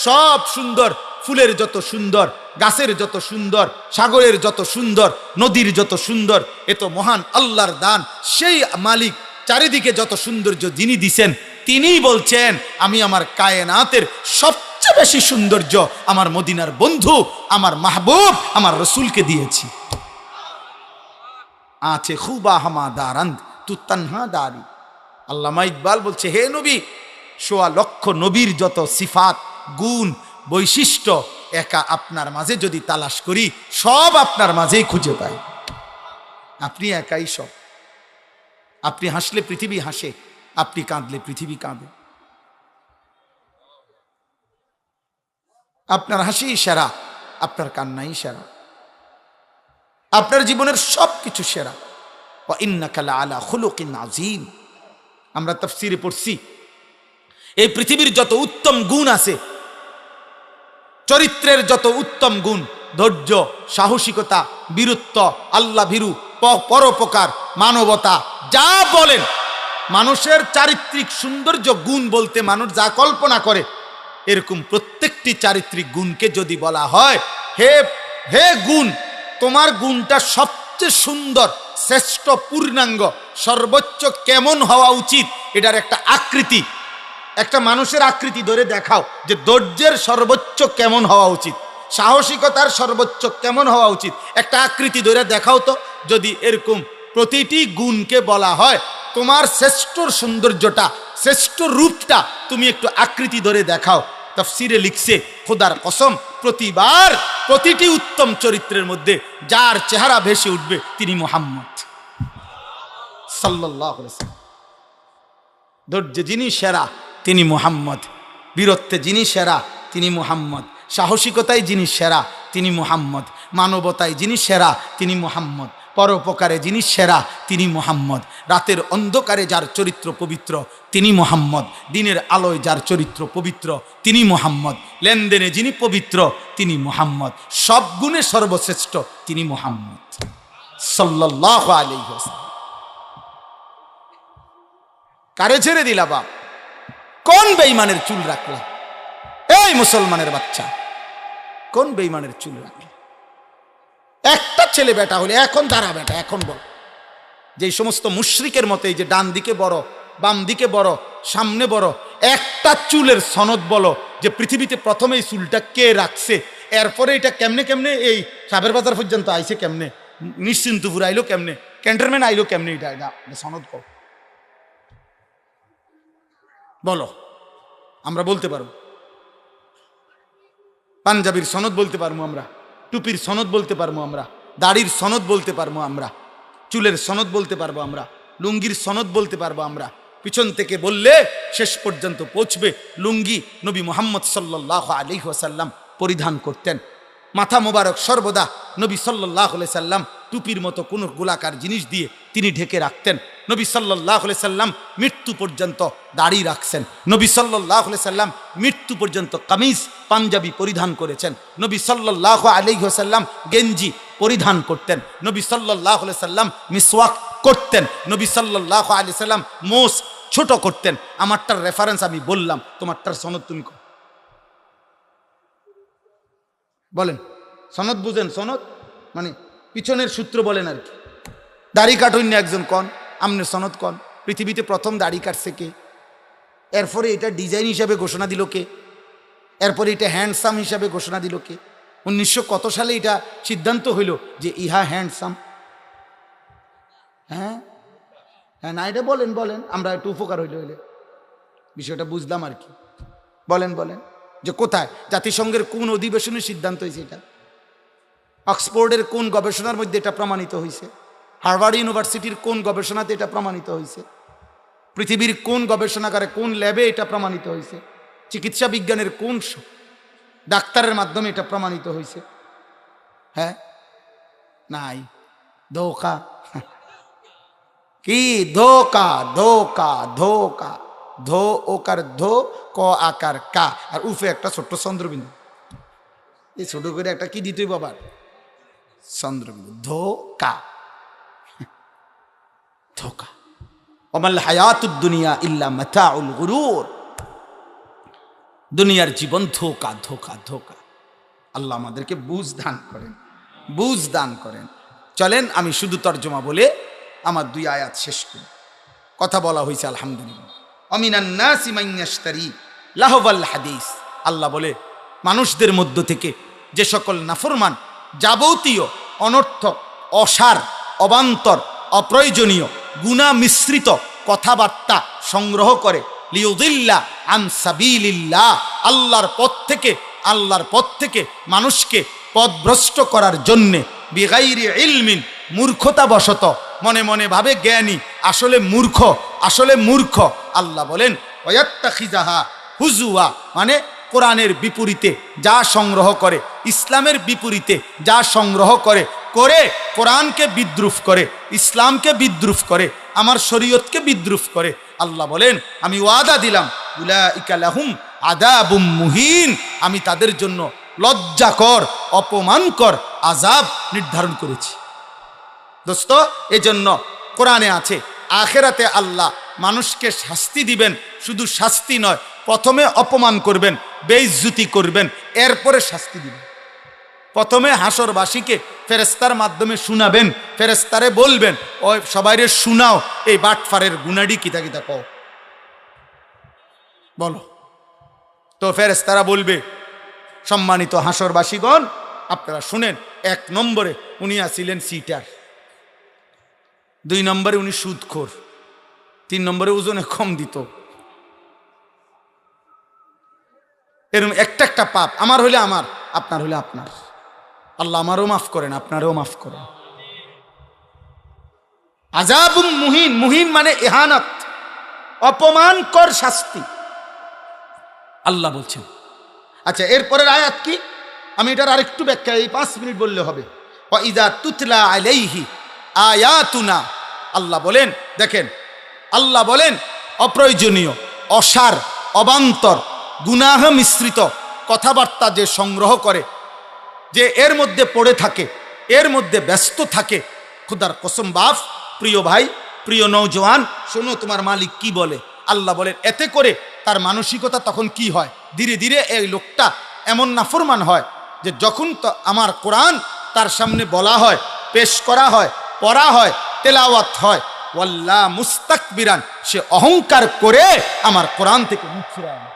সব সুন্দর। ফুলের যত সুন্দর, গাছের যত সুন্দর, সাগরের যত সুন্দর, নদীর যত সুন্দর, এ তো মহান আল্লাহর দান। সেই মালিক চারিদিকে যত সৌন্দর্য যিনি দিছেন, তিনিই বলছেন আমি আমার কায়নাতের সবচেয়ে বেশি সৌন্দর্য আমার মদিনার বন্ধু, আমার মাহবুব, আমার রসুলকে দিয়েছি। আছে খুবা হামা দারান্দ তু তানহা দারি। আল্লামা ইকবাল বলছে, হে নবী, 1.25 লক্ষ নবীর যত সিফাত, গুণ, বৈশিষ্ট্য একা আপনার মাঝে যদি তালাশ করি, সব আপনার মাঝেই খুঁজে পাই। আপনি একাই সব। আপনি হাসলে পৃথিবী হাসে, আপনি কাঁদলে পৃথিবী কাঁদে। আপনার হাসি সেরা, আপনার কান্নাই সেরা, আপনার জীবনের সব কিছু সেরা। ওয়া ইন্নাকা লাআলা খুলুকিন আযীম। আমরা তাফসীরে পড়ছি, এই পৃথিবীর যত উত্তম গুণ আছে, চরিত্রের যত উত্তম গুণ, ধৈর্য, সাহসিকতা, বীরত্ব, আল্লাহ ভীরু, পরোপকার, মানবতা, যা বলেন, মানুষের চারিত্রিক সৌন্দর্য গুণ বলতে মানুষ যা কল্পনা করে, এরকম প্রত্যেকটি চারিত্রিক গুণকে যদি বলা হয়, হে হে গুণ, তোমার গুণটা সবচেয়ে সুন্দর, শ্রেষ্ঠ, পূর্ণাঙ্গ, সর্বোচ্চ কেমন হওয়া উচিত, এটার একটা আকৃতি, একটা মানুষের আকৃতি ধরে দেখাও যে ধৈর্যের সর্বোচ্চ কেমন হওয়া উচিত, সাহসিকতার সর্বোচ্চ কেমন হওয়া উচিত, একটা আকৃতি ধরে দেখাও তো। যদি এরকম প্রতিটি গুণকে বলা হয় তোমার শ্রেষ্ঠ সৌন্দর্যটা, শ্রেষ্ঠ রূপটা তুমি একটু আকৃতি ধরে দেখাও, তাফসীরে লিখছে, খোদার কসম, প্রতিবার প্রতিটি উত্তম চরিত্রের মধ্যে যার চেহারা ভেসে উঠবে তিনি মুহাম্মদ সাল্লাল্লাহু আলাইহি ওয়াসাল্লাম। ধৈর্যে যিনি সেরা তিনি মুহাম্মদ, বীরত্বে যিনি সেরা তিনি মুহাম্মদ, সাহসিকতায় যিনি সেরা তিনি মুহাম্মদ, মানবতায় যিনি সেরা তিনি মুহাম্মদ, পরোপকারে যিনি সেরা তিনি মুহাম্মদ, রাতের অন্ধকারে যার চরিত্র পবিত্র তিনি মুহাম্মদ, দিনের আলোয় যার চরিত্র পবিত্র তিনি মুহাম্মদ, লেনদেনে যিনি পবিত্র তিনি মুহাম্মদ, সব গুণে সর্বশ্রেষ্ঠ তিনি মুহাম্মদ সাল্লাল্লাহু আলাইহি ওয়াসাল্লাম। কারে ছেড়ে দিলা বাপ? কোন বেঈমানের চুল রাখলা? এই মুসলমানের বাচ্চা, কোন বেঈমানের চুল রাখলা? একটা ছেলে বেটা হলে এখন দাঁড়া বেটা, এখন বল। যে সমস্ত মুশরিকের মতে এই যে ডান দিকে বড়, বাম দিকে বড়, সামনে বড়, একটা চুলের সনদ বলো যে পৃথিবীতে প্রথমে এই চুলটা কে রাখছে, এরপরে এটা কেমনে কেমনে এই সাবের বাজার পর্যন্ত আইছে, কেমনে নিশ্চিন্তপুর আইলো, কেমনে ক্যান্টনমেন্ট আইলো, কেমনে, এটা সনদ কও বলো। আমরা বলতে পারবো, পাঞ্জাবির সনদ বলতে পারবো আমরা, টুপির সনদ বলতে পারবো আমরা, দাড়ির সনদ বলতে পারবো আমরা, চুলের সনদ বলতে পারবো আমরা, লুঙ্গির সনদ বলতে পারবো আমরা। পিছন থেকে বললে শেষ পর্যন্ত পৌঁছবে। লুঙ্গি নবী মুহাম্মদ সাল্লাল্লাহু আলাইহি ওয়াসাল্লাম পরিধান করতেন। মাথা মোবারক সর্বদা নবী সাল্লাল্লাহু আলাইহি সাল্লাম টুপির মতো কোনো গোলাকার জিনিস দিয়ে তিনি ঢেকে রাখতেন। নবী সাল্লাল্লাহু আলাইহি সাল্লাম মৃত্যু পর্যন্ত দাড়ি রাখছেন। নবী সাল্লাল্লাহু আলাইহি সাল্লাম মৃত্যু পর্যন্ত কামিজ, পাঞ্জাবি পরিধান করেছেন। নবী সাল্লাল্লাহু আলাইহি ওয়াসাল্লাম গেঞ্জি পরিধান করতেন। নবী সাল্লাল্লাহু আলাইহি সাল্লাম মিসওয়াক করতেন। নবী সাল্লাল্লাহু আলাইহি সাল্লাম মোষ ছোট করতেন। আমারটার রেফারেন্স আমি বললাম, তোমারটার সনদ তুমি বলেন। সনদ বুঝেন? সনদ মানে পিছনের সূত্র বলেন আর কি। দাড়ি কাটুন না একজন কন, আমনে সনদ কন। পৃথিবীতে প্রথম দাড়ি কাটছে কে? এরপরে এটা ডিজাইন হিসাবে ঘোষণা দিল কে? এরপরে এটা হ্যান্ডসাম হিসাবে ঘোষণা দিল কে? 1900 কত সালে এটা সিদ্ধান্ত হইল যে ইহা হ্যান্ডসাম? হ্যাঁ হ্যাঁ, না এটা বলেন বলেন, আমরা একটু উপকার হইলে হইলে বিষয়টা বুঝলাম আর কি। বলেন বলেন যে কোথায়, জাতিসংঘের কোন অধিবেশনে সিদ্ধান্ত হয়েছে এটা? অক্সফোর্ডের কোন গবেষণার মধ্যে এটা প্রমাণিত হয়েছে? হার্ভার্ড ইউনিভার্সিটির কোন গবেষণাতে এটা প্রমাণিত হয়েছে? পৃথিবীর কোন গবেষণাগারে, কোন ল্যাবে এটা প্রমাণিত হয়েছে? চিকিৎসা বিজ্ঞানের কোন ডাক্তারের মাধ্যমে এটা প্রমাণিত হয়েছে? হ্যাঁ, নাই। ধোকা। কি ধোকা? ধোকা, ধোকা। ধো ওকার ধো, ক আকার কা, আর উফে একটা ছোট্ট চন্দ্রবিন্দু। এই ছোট করে একটা কি দিতেই বাবার চন্দ্রবিন্দু। ধোকা, ধোকা। ওমাল হায়াতুদ দুনিয়া ইল্লা মাতাউল গুরুর। দুনিয়ার জীবন ধোকা, ধোকা, ধোকা। আল্লাহ আমাদেরকে বুঝ দান করেন, বুঝ দান করেন। চলেন আমি শুধু তর্জমা বলে আমার 2 আয়াত শেষ করি। কথা বলা হয়েছে আলহামদুলিল্লাহ। অমিনান নাসি মান ইয়াশতারি লাহওয়াল হাদিস। আল্লাহ বলে মানুষদের মধ্য থেকে যে সকল নাফরমান যাবতীয় অনর্থক, অসার, অবান্তর, অপ্রয়োজনীয়, গুনাহ মিশ্রিত কথাবার্তা সংগ্রহ করে, লিউযিল্লা আন সাবিলিল্লাহ, আল্লাহর পথ থেকে মানুষকে পথভ্রষ্ট করার জন্যে, বিগাইরি ইলমিন, মূর্খতাবশত, মনে মনে ভাবে জ্ঞানী, আসলে মূর্খ। আল্লাহ বলেন ওয়াত্তাখিজাহা হুজুয়া, মানে কোরআনের বিপরীতে যা সংগ্রহ করে, ইসলামের বিপরীতে যা সংগ্রহ করে, কোরআনকে বিদ্রুপ করে, ইসলামকে বিদ্রুপ করে, আমার শরীয়তকে বিদ্রুপ করে। আল্লাহ বলেন আমি ওয়াদা দিলাম উলাইকা লাহুম আযাবুম মুহিন, আমি তাদের জন্য লজ্জাকর, অপমানকর আযাব নির্ধারণ করেছি। দোস্ত, এজন্য কোরআনে আছে আখিরাতে আল্লাহ মানুষকে শাস্তি দিবেন। শুধু শাস্তি নয়, প্রথমে অপমান করবেন, বেইজ্জতি করবেন, এরপরে শাস্তি দিবেন। প্রথমে হাসরবাসীকে ফেরেশতার মাধ্যমে শুনাবেন, ফেরেশতারে বলবেন ও সবাইরে শুনাও এই বাটফারের গুনাডি কিতা কিতা কও, বলো। তো ফেরেশতারা বলবে সম্মানিত হাসরবাসীগণ আপনারা শুনেন, 1 নম্বরে উনি আছিলেন সিটার, 2 নম্বরে উনি সুদখোর, 3 নম্বরে ওজনে কম দিত। এরকম একটা পাপ, আমার হলে আমার, আপনার হলে আপনার। আল্লাহ আমারও মাফ করেন, আপনারও মাফ করেন। আযাবুম মুহিন, মুহিন মানে ইহানাত, অপমানকর শাস্তি আল্লাহ বলছেন। আচ্ছা, এরপরের আয়াত কি? আমি এটার আরেকটু ব্যাখ্যা এই 5 মিনিট বললে হবে। ওয়া ইযা তুতলা আলাইহি আয়াতুনা, আল্লাহ বলেন, দেখেন আল্লাহ বলেন অপ্রয়োজনীয়, অসার, অবান্তর, গুনাহ মিশ্রিত কথাবার্তা যে সংগ্রহ করে, যে এর মধ্যে পড়ে থাকে, এর মধ্যে ব্যস্ত থাকে, খুদার কসম বাপ, প্রিয় ভাই, প্রিয় নওজওয়ান, শোনো তোমার মালিক কি বলে। আল্লাহ বলেন এতে করে তার মানসিকতা তখন কি হয়, ধীরে ধীরে এই লোকটা এমন নাফরমান হয় যে যখন তো আমার কোরআন তার সামনে বলা হয়, পেশ করা হয়, পড়া হয়, তেলাওয়াত হয়, ওয়াল্লা মুস্তাকবিরান, সে অহংকার করে আমার কোরআন থেকে মুখ ফিরায় না।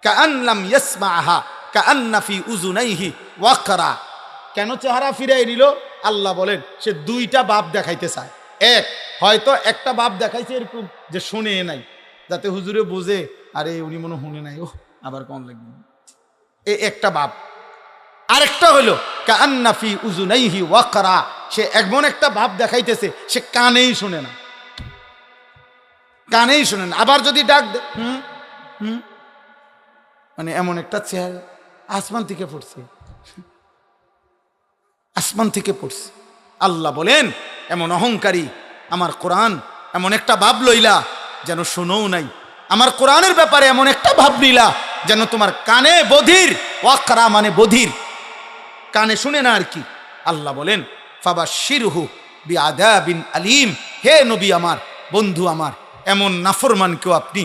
কাআন্নাম ইয়াসমাআহা কাআন্না ফি উযুনাইহি ওয়াকরা। কেন চেহারা ফিরাই নিল? আল্লাহ বলেন সে 2টা বাপ দেখাইতে চায়। হয়তো একটা বাপ দেখাইছে এরকম যে শুনে নাই, যাতে হুজুরে বোঝে আরে উনি মনে শুনে নাই, ও আবার কোন লাগবে, এই একটা বাপ। আরেকটা হলো কাআন্না ফি উযুনাইহি ওয়াকরা, সে এমন একটা ভাব দেখাইতেছে সে কানেই শুনে না, কানেই শুনে না। আবার যদি ডাক দে মানে এমন একটা চেহারা, আসমান থেকে পড়ছে, আসমান থেকে পড়ছে। আল্লাহ বলেন এমন অহংকারী আমার কোরআন এমন একটা ভাব লইলা যেন শোনোও নাই, আমার কোরআনের ব্যাপারে এমন একটা ভাব নিলা যেন তোমার কানে বধির, ওয়াকরা মানে বধির, কানে শুনে না আর কি। আল্লাহ বলেন ফাবাশশিরহু বিআযাবিন আলীম, হে নবী আমার, বন্ধু আমার, এমন নাফরমানকেও আপনি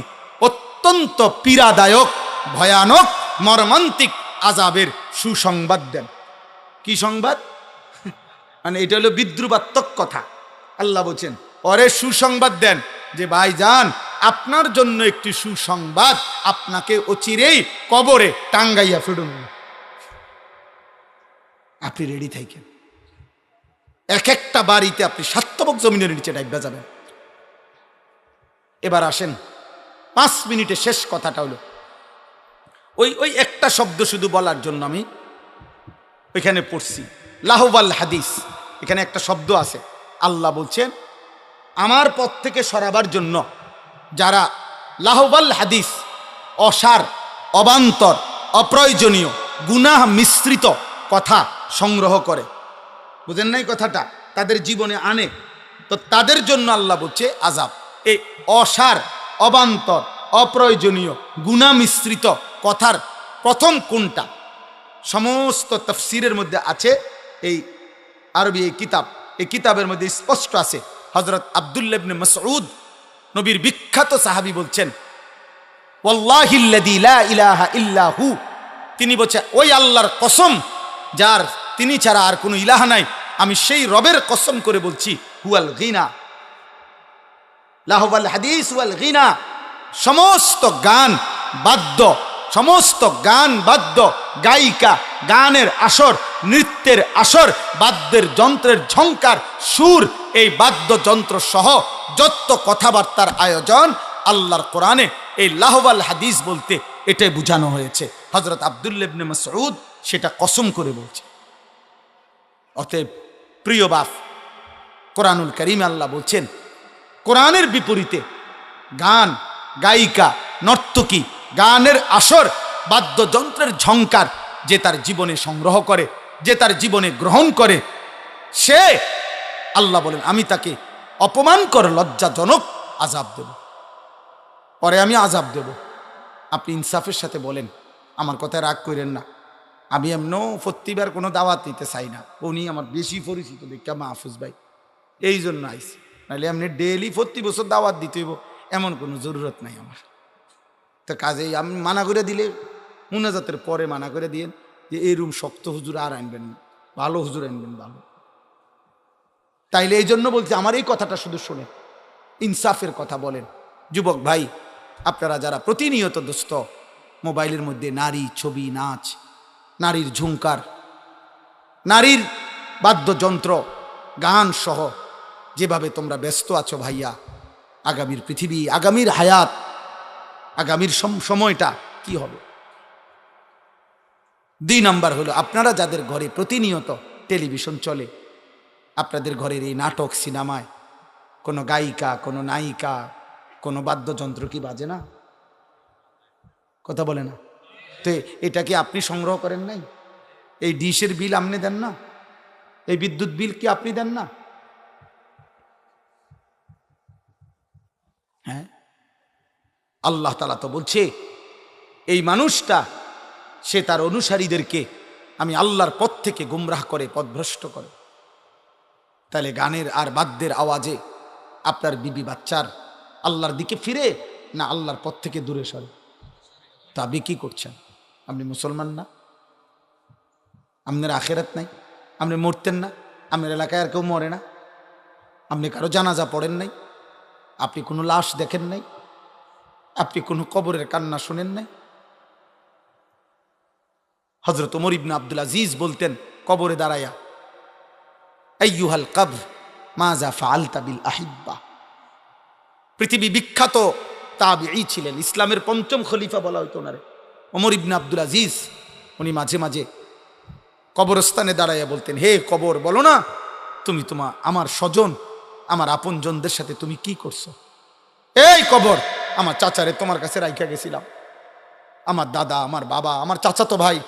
অত্যন্ত পীড়াদায়ক, ভয়ানক, মর্মান্তিক আযাবের সুসংবাদ দেন। কি সংবাদ? মানে এটা হলো বিদ্রুপাত্মক কথা। আল্লাহ বলছেন ওরে সুসংবাদ দেন যে ভাইজান আপনার জন্য একটি সুসংবাদ, আপনাকে অচিরেই কবরে টাঙ্গাইয়া ফেডুন, আপনি রেডি থাকেন। এক একটা বাড়িতে আপনি 7 জমিনের নিচে ডাইবা যাবেন। এবার আসেন 5 মিনিটে শেষ কথাটা হলো ওই একটা শব্দ শুধু বলার জন্য আমি ওইখানে পড়ছি, লাহওয়াল হাদিস। এখানে একটা শব্দ আছে। আল্লাহ বলছেন আমার পথ থেকে সরাবার জন্য যারা লাহওয়াল হাদিস, অসার, অবান্তর, অপ্রয়োজনীয়, গুনাহ মিশ্রিত কথা সংগ্রহ করে, বুঝেন নাই কথাটা, তাদের জীবনে আনে, তো তাদের জন্য আল্লাহ বলছে আযাব। এই অসার, অবান্তর, অপ্রয়োজনীয়, গুনাহ মিশ্রিত কথার প্রথম কোনটা? সমস্ত তাফসীরের মধ্যে আছে, এই আরবি এই কিতাবের মধ্যে স্পষ্ট আছে। হযরত আব্দুল্লাহ ইবনে মাসউদ, নবীর বিখ্যাত সাহাবী, বলছেন ওয়াল্লাহিল্লাযী লা ইলাহা ইল্লা হু, তিনি বলছেন ওই আল্লাহর কসম যার তিনি ছাড়া আর কোনো ইলাহ নাই, আমি সেই রবের কসম করে বলছি, হুয়াল গিনা, লাহওয়াল হাদিস ওয়াল গিনা, সমস্ত গান বাদ্য, সমস্ত গান বাদ্য, গায়িকা, গানের আসর, নৃত্যের আসর, বাদ্যের যন্ত্রের ঝংকার, সুর, এই বাদ্যযন্ত্র সহ যত কথাবার্তার আয়োজন আল্লাহর কোরআনে এই লাহওয়াল হাদিস বলতে এটাই বোঝানো হয়েছে। হযরত আব্দুল্লাহ ইবনে মাসউদ সেটা কসম করে বলছে। অতএব প্রিয় বাপ, কোরআনুল কারীমে আল্লাহ বলছেন কোরআনের বিপরীতে গান, গায়িকা, নর্তকী, গানের আসর, বাদ্যযন্ত্রের ঝংকার যে তার জীবনে সংগ্রহ করে, যে তার জীবনে গ্রহণ করে, সে আল্লাহ বলেন আমি তাকে অপমান করে লজ্জাজনক আযাব দেব, পরে আমি আযাব দেব। আপনি ইনসাফের সাথে বলেন, আমার কথায় রাগ করেন না, আমি এমনও প্রতিবার কোনো দাওয়াত দিতে চাই না, উনি আমার বেশি পরিচিত দেখা মাহফুজ ভাই, এই জন্য আইসি, নাহলে এমনি ডেইলি প্রতি বছর দাওয়াত দিতে হইব এমন কোনো জরুরত নাই আমার। তো কাজেই আমি মানা করে দিলে মুনাজাতের পরে মানা করে দিয়েন যে এই রুম শক্ত হুজুর আর আনবেন না, ভালো হুজুর আনবেন ভালো। তাইলে এই জন্য বলছি আমার এই কথাটা শুধু শুনে ইনসাফের কথা বলেন। যুবক ভাই, আপনারা যারা প্রতিনিয়ত দোস্ত মোবাইলের মধ্যে নারী ছবি, নাচ, নারীর ঝুংকার, নারীর বাদ্যযন্ত্র, গান সহ যেভাবে তোমরা ব্যস্ত আছো ভাইয়া, আগামীর পৃথিবী, আগামীর হায়াত, আগামীর সময়টা কি হবে? 2 নাম্বার হলো আপনারা যাদের ঘরে প্রতিনিয়ত টেলিভিশন চলে, আপনাদের ঘরের এই নাটক, সিনেমায় কোনো গায়িকা, কোনো নায়িকা, কোনো বাদ্যযন্ত্র কি বাজে না? কথা বলে না তো? এটা কি আপনি সংগ্রহ করেন নাই? এই ডিশের বিল আপনি দেন না? এই বিদ্যুৎ বিল কি আপনি দেন না? হ্যাঁ, আল্লাহ তাআলা তো বলছে এই মানুষটা সে তার অনুসারীদেরকে আমি আল্লাহর পথ থেকে গুমরাহ করে, পথভ্রষ্ট করে। তাহলে গানের আর বাদ্যের আওয়াজে আপনার বিবি বাচ্চার আল্লাহর দিকে ফিরে না আল্লাহর পথ থেকে দূরে সরে? তা আপনি কি করছেন? আপনি মুসলমান না? আপনার আখেরাত নাই? আপনি মরতেন না? আপনার এলাকায় আর কেউ মরে না? আপনি কারো জানাজা পড়েন নাই? আপনি কোনো লাশ দেখেন নাই? আপনি কোনো কবরের কান্না শোনেন নাই? হযরত ওমর ইবনে আব্দুল আজিজ বলতেন কবরে দাঁড়াইয়া, আইয়ুহাল কবর মাযা ফাআলতা বিল আহিব্বা। পৃথিবী বিখ্যাত তাবিঈ ছিলেন, ইসলামের 5ম খলিফা বলা হইতো ওনারে, ওমর ইবনে আব্দুল আজিজ। উনি মাঝে মাঝে কবরস্থানে দাঁড়াইয়া বলতেন, হে কবর, বলো না তুমি আমার স্বজন, আমার আপনজনদের সাথে তুমি কি করছো? এই কবর, আমার চাচারে তোমার কাছে রাইখা গেছিলাম, আমার দাদা, আমার বাবা, আমার চাচাতো ভাই,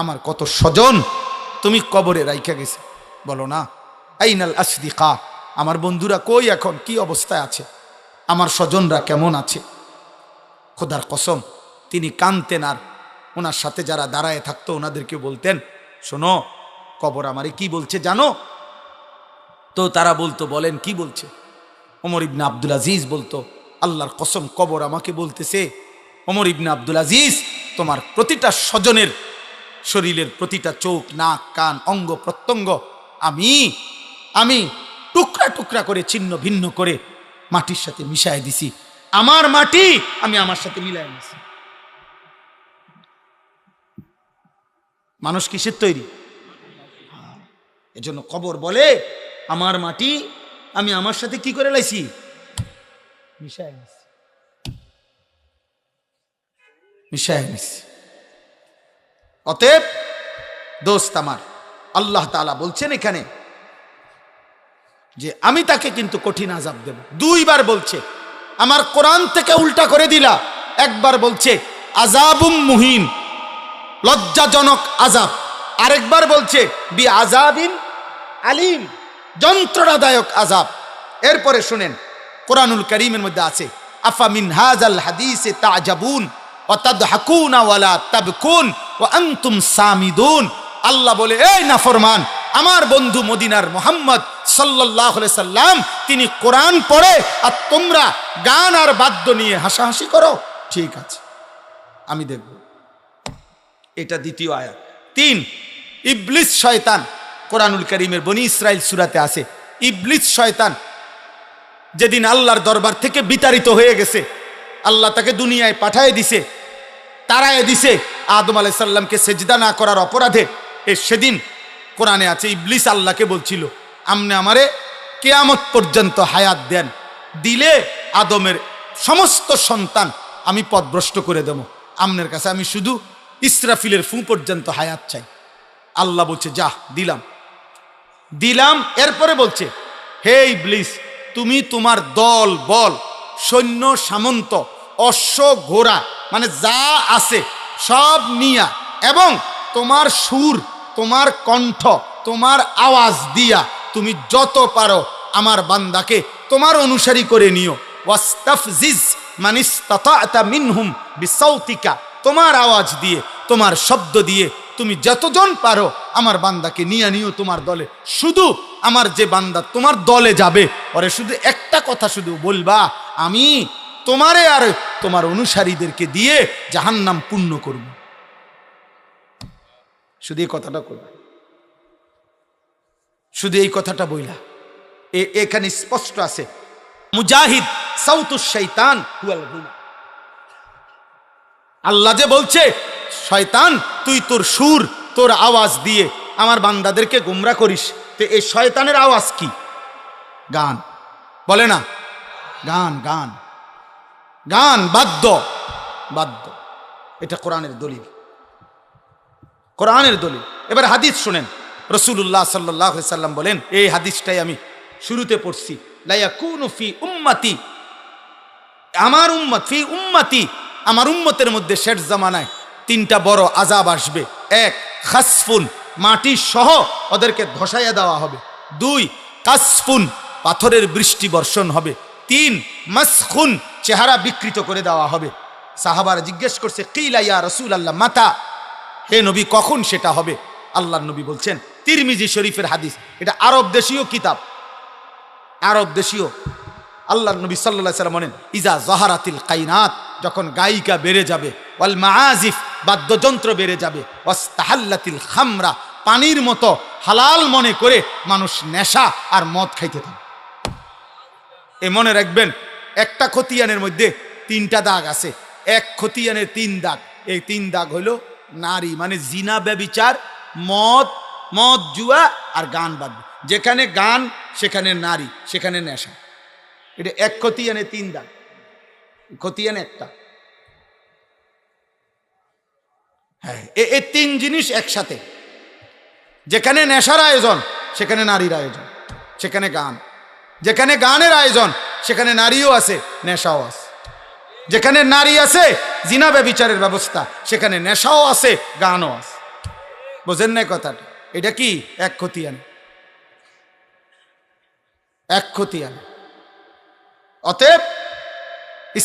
আমার কত স্বজন তুমি কবরে রাইখা গেছে, বলো না? আইনাল আসদিকা, আমার বন্ধুরা কই, এখন কি অবস্থায় আছে, আমার স্বজনরা কেমন আছে? খোদার কসম তিনি কাঁদতেন, আর ওনার সাথে যারা দাঁড়ায় থাকতো ওনাদেরকে বলতেন, শোনো কবর আমারে কি বলছে জানো? তো তারা বলতো, বলেন কি বলছে? ওমর ইবনে আব্দুল আজিজ বলতো, আল্লাহর কসম কবর আমাকে বলতেছে, ওমর ইবনে আব্দুল আজিজ, তোমার প্রতিটা স্বজনের শরীরের প্রতিটা চোখ, নাক, কান, অঙ্গ প্রত্যঙ্গ আমি টুকরা টুকরা করে ছিন্ন ভিন্ন করে মাটির সাথে মিশাই দিছি, আমার মাটি আমি আমার সাথে মিলাই নিছি। মানুষ কিসের তৈরি? এজন্য কবর বলে আমার মাটি আমি আমার সাথে কি করে লাইছি? মিশাই নিছি, মিশাই নিছি। অতএব দোস্ত আমার, আল্লাহ তাআলা বলছেন এখানে যে আমি তাকে কিন্তু কঠিন আযাব দেব। দুইবার বলছে আমার কোরআন থেকে উল্টা করে দিলা। একবার বলছে আযাবুম মুহিন, লজ্জাজনক আযাব। আরেকবার বলছে বি আযাবিন আলিম, যন্ত্রণাদায়ক আযাব। এরপরে শুনেন কোরআনুল কারীমের মধ্যে আছে আফা মিন হাযাল হাদিসে তা'জাবুন ওয়া তাদহাকুনা ওয়া লা তাবকুন ওয়া আনতুম সামিদুন। আল্লাহ বলে এই নাফরমান, আমার বন্ধু মদিনার মুহাম্মদ সাল্লাল্লাহু আলাইহি সাল্লাম তিনি কোরআন পড়ে আর তোমরা গান আর বাদ্য নিয়ে হাসাহাসি করো। ঠিক আছে, আমি দেখব। এটা দ্বিতীয় আয়াত। 3, ইবলিস শয়তান। কোরআনুল কারীমের বনি ইসরাইল সূরাতে আছে ইবলিস শয়তান যেদিন আল্লাহর দরবার থেকে বিতাড়িত হয়ে গেছে, আল্লাহ তাকে দুনিয়ায় পাঠিয়ে দিছে, তাড়ায়ে দিছে আদম আলাইহিস সালামকে সেজদা না করার অপরাধে। সেদিন কোরআনে আছে ইবলিস আল্লাহকে বলছিল আপনি আমারে কিয়ামত পর্যন্ত হায়াত দেন, দিলে আদমের সমস্ত সন্তান আমি পথভ্রষ্ট করে দেব, আপনার কাছে আমি শুধু ইসরাফিলের ফু পর্যন্ত হায়াত চাই। আল্লাহ বলছে যা দিলাম দিলাম। এরপরে বলছে হে ইবলিস, তুমি তোমার দল বল, সৈন্য সামন্ত, অশ্ব ঘোড়া মানে যা আছে সব নিয়া এবং তোমার সুর, তোমার কণ্ঠ, তোমার আওয়াজ দিয়া তুমি যত পারো আমার বান্দাকে তোমার অনুসারী করে নিও। ওয়াস্তাফজিজ মানিস্তাতা মিনহুম বিসাউতিকা, তোমার আওয়াজ দিয়ে তোমার শব্দ দিয়ে তুমি যতজন পারো আমার বান্দাকে নিয়ে নিও তোমার দলে। শুধু আমার যে বান্দা তোমার দলে যাবে ওরে শুধু একটা কথা শুধু বলবা, আমি তোমারে আর তোমার অনুসারীদেরকে দিয়ে জাহান্নাম পূর্ণ করব। শুধু এই কথাটা করবা, শুধু এই কথাটা বইলা। এখানে স্পষ্ট আছে মুজাহিদ সাউতুশ শাইতান হুয়াল গুনা। আল্লাহ যে বলছে শয়তান তুই তোর সুর, তোর আওয়াজ দিয়ে আমার বান্দাদেরকে গোমরা করিস, তো এই শয়তানের আওয়াজ কি? গান। বলে না গান, গান গান, বাদ্য বাদ্য। এটা কোরআনের দলিল, কোরআনের দলিল। এবার হাদিস শুনেন, রাসূলুল্লাহ সাল্লাল্লাহু আলাইহি সাল্লাম বলেন, এই হাদিসটাই আমি শুরুতে পড়ছি, লা ইয়াকুনু ফি উম্মতি, আমার উম্মত, ফি উম্মতি আমার উম্মতের মধ্যে শেষ জামানায় 3টা বড় আযাব আসবে। 1, খাসফুন, মাটি সহ ওদেরকে ধসাইয়া দেওয়া হবে। 2, কাসফুন, পাথরের বৃষ্টি বর্ষণ হবে। 3, মাসখুন, চেহারা বিকৃত করে দেওয়া হবে। সাহাবারা জিজ্ঞেস করছে কিলা ইয়া রাসূলুল্লাহ মাতা, হে নবী কখন সেটা হবে? আল্লাহর নবী বলছেন, তিরমিজি শরীফের হাদিস, এটা আরব দেশীয় কিতাব, আরব দেশীয়। আল্লাহর নবী সাল্লাল্লাহু আলাইহি সাল্লাম বলেন ইজা যাহারাতিল কায়নাত, যখন গায়িকা বেড়ে যাবে, ওয়াল মাআজিফ, বাদ্যযন্ত্র বেড়ে যাবে, ওয়াস্তাহাল্লাতিল খামরা, পানির মতো হালাল মনে করে মানুষ নেশা আর মদ খাইতে থাকে। এ মনে রাখবেন, একটা খতিয়ানের মধ্যে 3টা দাগ আছে। এক খতিয়ানের 3 দাগ। এই 3 দাগ হলো নারী, মানে জিনা, ব্যভিচার, মদ, মদ জুয়া আর গান বাদ্য। যেখানে গান সেখানে নারী, সেখানে নেশা। এটা এক খতিয়ানে 3 দাগ, খতিয়ান একটা। হ্যাঁ, এই 3 জিনিস একসাথে। যেখানে নেশার আয়োজন সেখানে নারীর আয়োজন, সেখানে গান। যেখানে গানের আয়োজন সেখানে নারীও আছে, নেশাও আছে। যেখানে নারী আছে, জিনা ব্যভিচারের ব্যবস্থা, সেখানে নেশাও আছে, গানও আছে। বোঝেন না কথাটা? এটা কি এক খতিয়ান, এক খতিয়ান। অতএব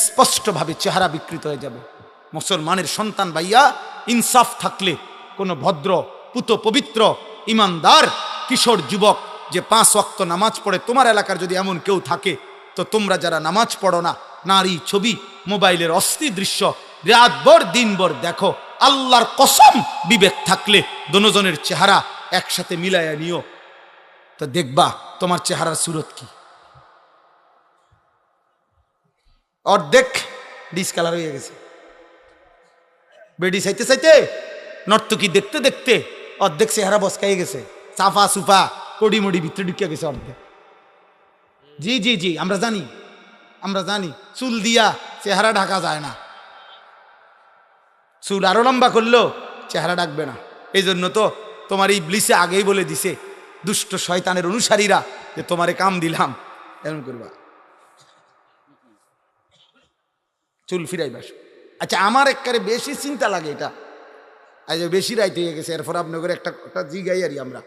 স্পষ্টভাবে চেহারা বিকৃত হয়ে যাবে। মুসলমানের সন্তান ভাইয়া, ইনসাফ থাকলে কোনো ভদ্র, পুত, পবিত্র, ইমানদার কিশোর যুবক যে 5 ওয়াক্ত নামাজ পড়ে, তোমার এলাকার যদি এমন কেউ থাকে, তো তোমরা যারা নামাজ পড়ো না, নারী ছবি, মোবাইলের অস্থির দৃশ্য রাতভর দিনভর দেখো, আল্লাহর কসম বিবেক থাকলে দোনোজনের চেহারা একসাথে মিলাইয়া নিও, তো দেখবা তোমার চেহারার সুরত কি। অর্ধেক ডিসকালার হয়ে গেছে, বেডি চাইতে চাইতে, নর্তকী দেখতে দেখতে অর্ধেক চেহারা বসকাই গেছে, সাফা সুফা কড়ি মড়ি ভিতরে ঢুকিয়া গেছে অর্ধেক। জি জি জি, আমরা জানি, আমরা জানি, চুল দিয়া চেহারা ঢাকা যায় না, চুল আরো লম্বা করলেও চেহারা ঢাকবে না। এই জন্য তো তোমার ইবলিসে আগেই বলে দিছে, দুষ্ট শয়তানের অনুসারীরা যে তোমারে কাম দিলাম এরকম করবা, চুল ফিরাই বাস। আচ্ছা আমার একবারে বেশি চিন্তা লাগে এটা, আজ বেশি রাইতে হয়ে গেছে, এরপর আপনার করে একটা জিগাই আরি আমরা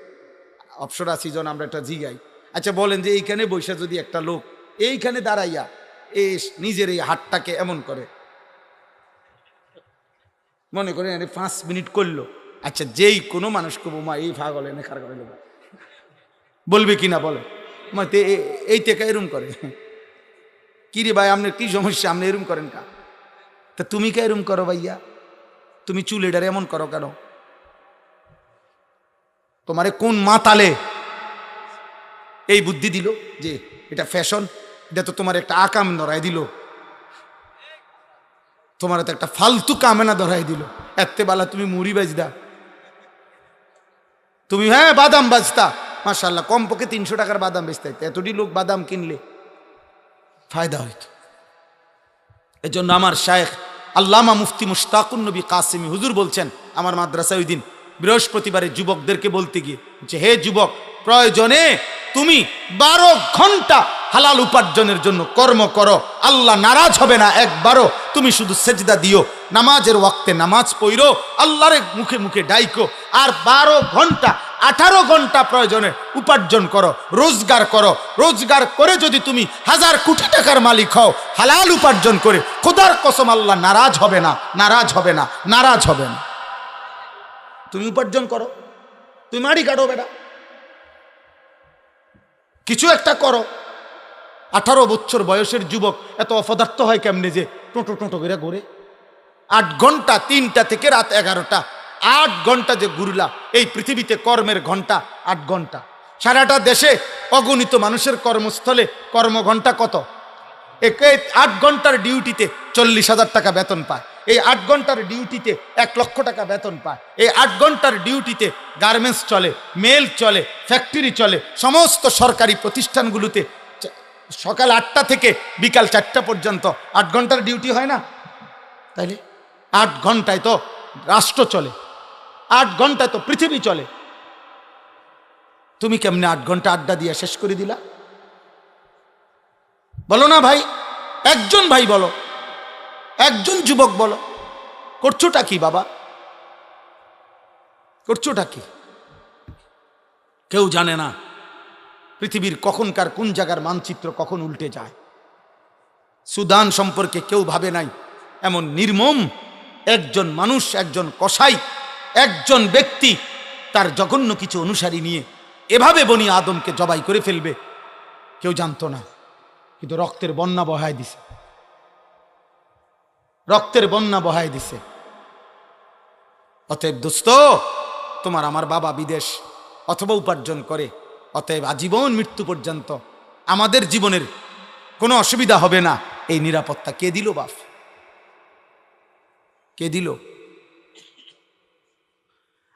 অপসরা সিজন আমরা একটা জিগাই। আচ্ছা বলেন যে এইখানে বৈশা যদি একটা লোক এইখানে দাঁড়াইয়া এই নিজের এই হাতটাকে এমন করে, মনে করেন 5 মিনিট করলো, আচ্ছা যেই কোনো মানুষকে বোমা এই পাগল এনে খার করে দেবে বলবে কিনা বলে, এই টেকা এরম করে, কি রে ভাই আপনার কি সমস্যা, আপনি এরম করেন কা? তা তুমি কে এরম করো ভাইয়া, তুমি চুলেটারে এমন করো কেন? তোমারে কোন মাতালে এই বুদ্ধি দিল যে এটা ফ্যাশন, এটা তো তোমার একটা আকাম ধরাই দিল, তোমার তো একটা ফালতু কামেনা ধরাই দিল। এতে বেলা তুমি মুড়ি বাজদা, তুমি হ্যাঁ বাদাম বাজতা, মাশাআল্লাহ কমপক্ষে 300 টাকার বাদাম বেচতে, এতটি লোক বাদাম কিনলে ফায়দা হইত। এজন্য আমার শায়েখ আল্লামা মুফতি মুশতাকুন নবী কাসিমি হুজুর বলছেন আমার মাদ্রাসায় ওই দিন বৃহস্পতিবারে যুবকদেরকে বলতে গিয়ে যে হে যুবক, প্রয়োজনে তুমি 12 ঘন্টা হালাল উপার্জনের জন্য কর্ম করো, আল্লাহ নারাজ হবে না একবারও। তুমি শুধু সেজদা দিও, নামাজের ওয়াক্তে নামাজ পড়ো, আল্লাহর মুখে মুখে ডাইকো, আর 12 ঘন্টা 18 ঘন্টা প্রয়োজনে উপার্জন করো, রোজগার করো। রোজগার করে যদি তুমি 1000 কোটি টাকার মালিক হও, হালাল উপার্জন করে, খোদার কসম আল্লাহ নারাজ হবে না, নারাজ হবে না, নারাজ হবে না। তুমি উপার্জন করো, তুমি মাড়ি কাটো বেটা, কিছু একটা করো। 18 বছর বয়সের যুবক এত অপদার্থ হয় কেমনে যে টোটো টোটো করে ঘুরে? 8 ঘন্টা, 3টা থেকে রাত 11টা, 8 ঘন্টা যে ঘুরলা, এই পৃথিবীতে কর্মের ঘন্টা 8 ঘন্টা। সারাটা দেশে অগণিত মানুষের কর্মস্থলে কর্মঘণ্টা কত? 8 ঘন্টার ডিউটিতে 40,000 টাকা বেতন পায়। এই 8 ঘন্টার ডিউটিতে 1 লক্ষ টাকা বেতন পায়। এই 8 ঘন্টার ডিউটিতে গার্মেন্টস চলে, মেল চলে, ফ্যাক্টরি চলে, সমস্ত সরকারি প্রতিষ্ঠানগুলোতে সকাল 8টা থেকে বিকাল 4টা পর্যন্ত 8 ঘন্টার ডিউটি হয় না? তাইলে 8 ঘন্টায় তো রাষ্ট্র চলে, 8 ঘন্টায় তো পৃথিবী চলে। তুমি কেমনে 8 ঘন্টা আড্ডা দিয়ে শেষ করে দিলা? বলো না ভাই, একজন ভাই বলো, একজন যুবক বলো, করছোটা কি বাবা, করছোটা কি? কেউ জানে না পৃথিবীর কখনকার কোন জায়গার মানচিত্র কখন উল্টে যায়। সুদান সম্পর্কে কেউ ভাবে নাই এমন নির্মম একজন মানুষ, একজন কসাই, একজন ব্যক্তি তার জঘন্য কিছু অনুসারী নিয়ে এভাবে বনি আদমকে জবাই করে ফেলবে, কেউ জানতো না। কিন্তু রক্তের বন্যা বহায় দিছে, রক্তের বন্যা বহায় দিছে। অতএব দোস্ত, তোমার আমার বাবা বিদেশ অথবা উপার্জন করে, অতএব আজীবন মৃত্যু পর্যন্ত আমাদের জীবনের কোনো অসুবিধা হবে না, এই নিরাপত্তা কে দিল বাপ? কে দিল?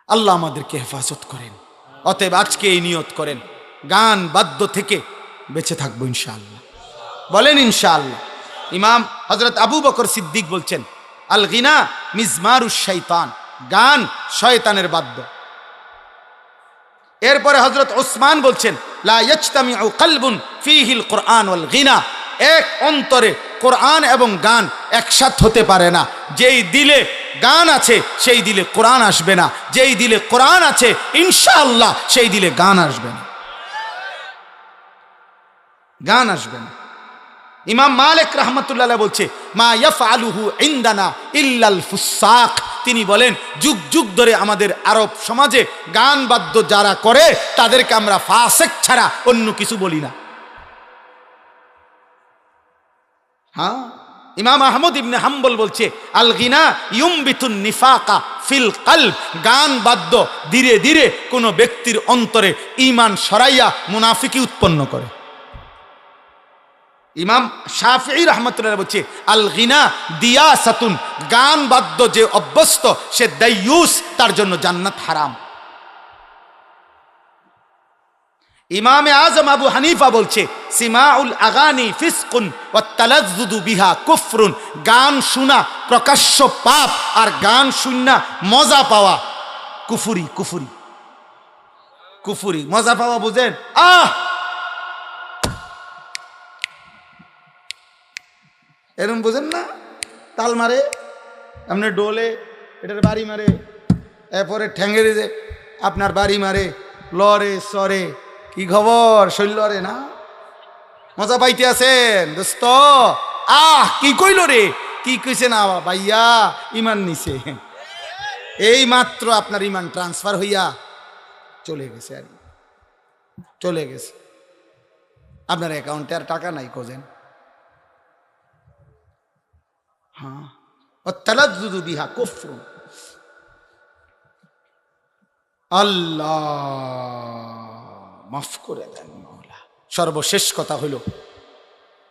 আল্লাহ আমাদেরকে হেফাজত করেন। অতএব আজকে এই নিয়ত করেন, গান বাদ্য থেকে বেঁচে থাকবো ইনশাআল্লাহ। বলেন ইনশাআল্লাহ। ইমাম হযরত আবু বকর সিদ্দিক বলছেন, আল গিনা মিজমারুশ শাইতান, গান শয়তানের বাদ্য। এরপরে হযরত ওসমান বলছেন, লা ইয়াজতামিউ কলবুন ফীহিল কুরআন ওয়াল গিনা, এক অন্তরে কোরআন এবং গান একসাথ হতে পারে না। যেই দিলে গান আছে সেই দিলে কোরআন আসবে না, যেই দিলে কোরআন আছে ইনশাআল্লাহ সেই দিলে গান আসবে না, গান আসবে না। ইমাম মালিক রাহমাতুল্লাহ আলাইহি বলছে, মা ইয়াফআলুহু ইনদানা ইল্লাল ফুসাক, তিনি বলেন যুগ যুগ ধরে আমাদের আরব সমাজে গান বাদ্য যারা করে তাদেরকে আমরা ফাসিক ছাড়া অন্য কিছু বলি না। হ্যাঁ, ইমাম আহমদ ইবনে হাম্বল বলছে, আল গিনা ইউমবিতুন নিফাকা ফিল কলব, গান বাদ্য ধীরে ধীরে কোন ব্যক্তির অন্তরে ঈমান সরাইয়া মুনাফিকি উৎপন্ন করে। ইমাম শাফিঈ রাহমাতুল্লাহ বলছে, আল গিনা দিয়াসাতুন, গান বাদ্য যে অভ্যস্ত সে দাইয়ুস, তার জন্য জান্নাত হারাম। ইমামে আজম আবু হানিফা বলছে, সিমাউল আগানি ফিসকুন ওয়াত তালাজ্জুদু বিহা কুফরুন, গান শোনা প্রকাশ্য পাপ, আর গান শুননা মজা পাওয়া কুফরি, কুফরি। কুফুরি মজা পাওয়া বুঝেন? এরকম বুঝেন না? তাল মারে আপনি ডোলে, এটার বাড়ি মারে, এরপরে ঠ্যাঙ্গেরে যে আপনার বাড়ি মারে, লরে সরে, কি খবর শৈলরে না? মজা পাইতে আছেন দোস্ত? কি কইল রে? কি কইছে না ভাইয়া? ইমান নিছে। এই মাত্র আপনার ইমান ট্রান্সফার হইয়া চলে গেছে, আর চলে গেছে। আপনার অ্যাকাউন্টে আর টাকা নাই খোঁজেন। হ্যাঁ, তালাজ্জুযু বিহা কুফরুন। আল্লাহ মাফ করে দেন মাওলা। সর্বশেষ কথা হইল,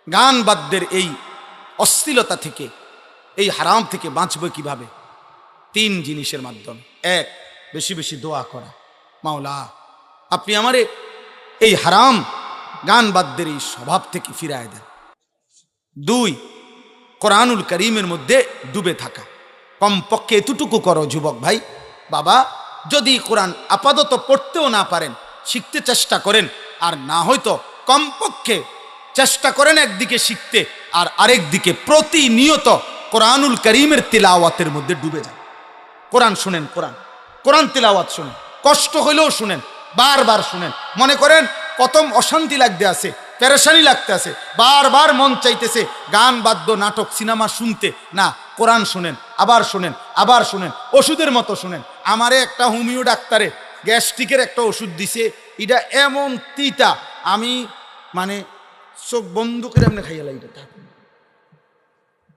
গান বাদ্যের এই অশ্লীলতা থেকে, এই হারাম থেকে বাঁচব কিভাবে? 3 জিনিসের মাধ্যমে। 1, বেশি বেশি দোয়া করা, মাওলা আপনি আমারে এই হারাম গান বাদ্যের এই স্বভাব থেকে ফিরায় দেন। 2, কোরআনুল কারীমের মধ্যে ডুবে থাকা। কমপক্ষে এতটুকু করো যুবক ভাই, বাবা যদি কোরআন আপাতত পড়তেও না পারেন, শিখতে চেষ্টা করেন, আর না হয়তো কমপক্ষে চেষ্টা করেন একদিকে শিখতে, আর আরেক দিকে প্রতিনিয়ত কোরআনুল কারীমের তিলাওয়াতের মধ্যে ডুবে যান। কোরআন শুনেন, কোরআন তিলাওয়াত শুনেন, কষ্ট হইলেও শুনেন, বারবার শুনেন। মনে করেন প্রথম অশান্তি লাগতে আছে, পেরেশানি লাগতে আছে, বারবার মন চাইতেছে গান বাদ্য নাটক সিনেমা শুনতে, না, কোরআন শুনেন, আবার শুনেন, আবার শুনেন, ওষুধের মতো শুনেন। আমারে একটা হোমিও ডাক্তারে গ্যাস্ট্রিকের একটা ওষুধ দিছে, এটা এমন তিতা, আমি মানে চোখ বন্ধ করে এমনি খাইয়ালাই,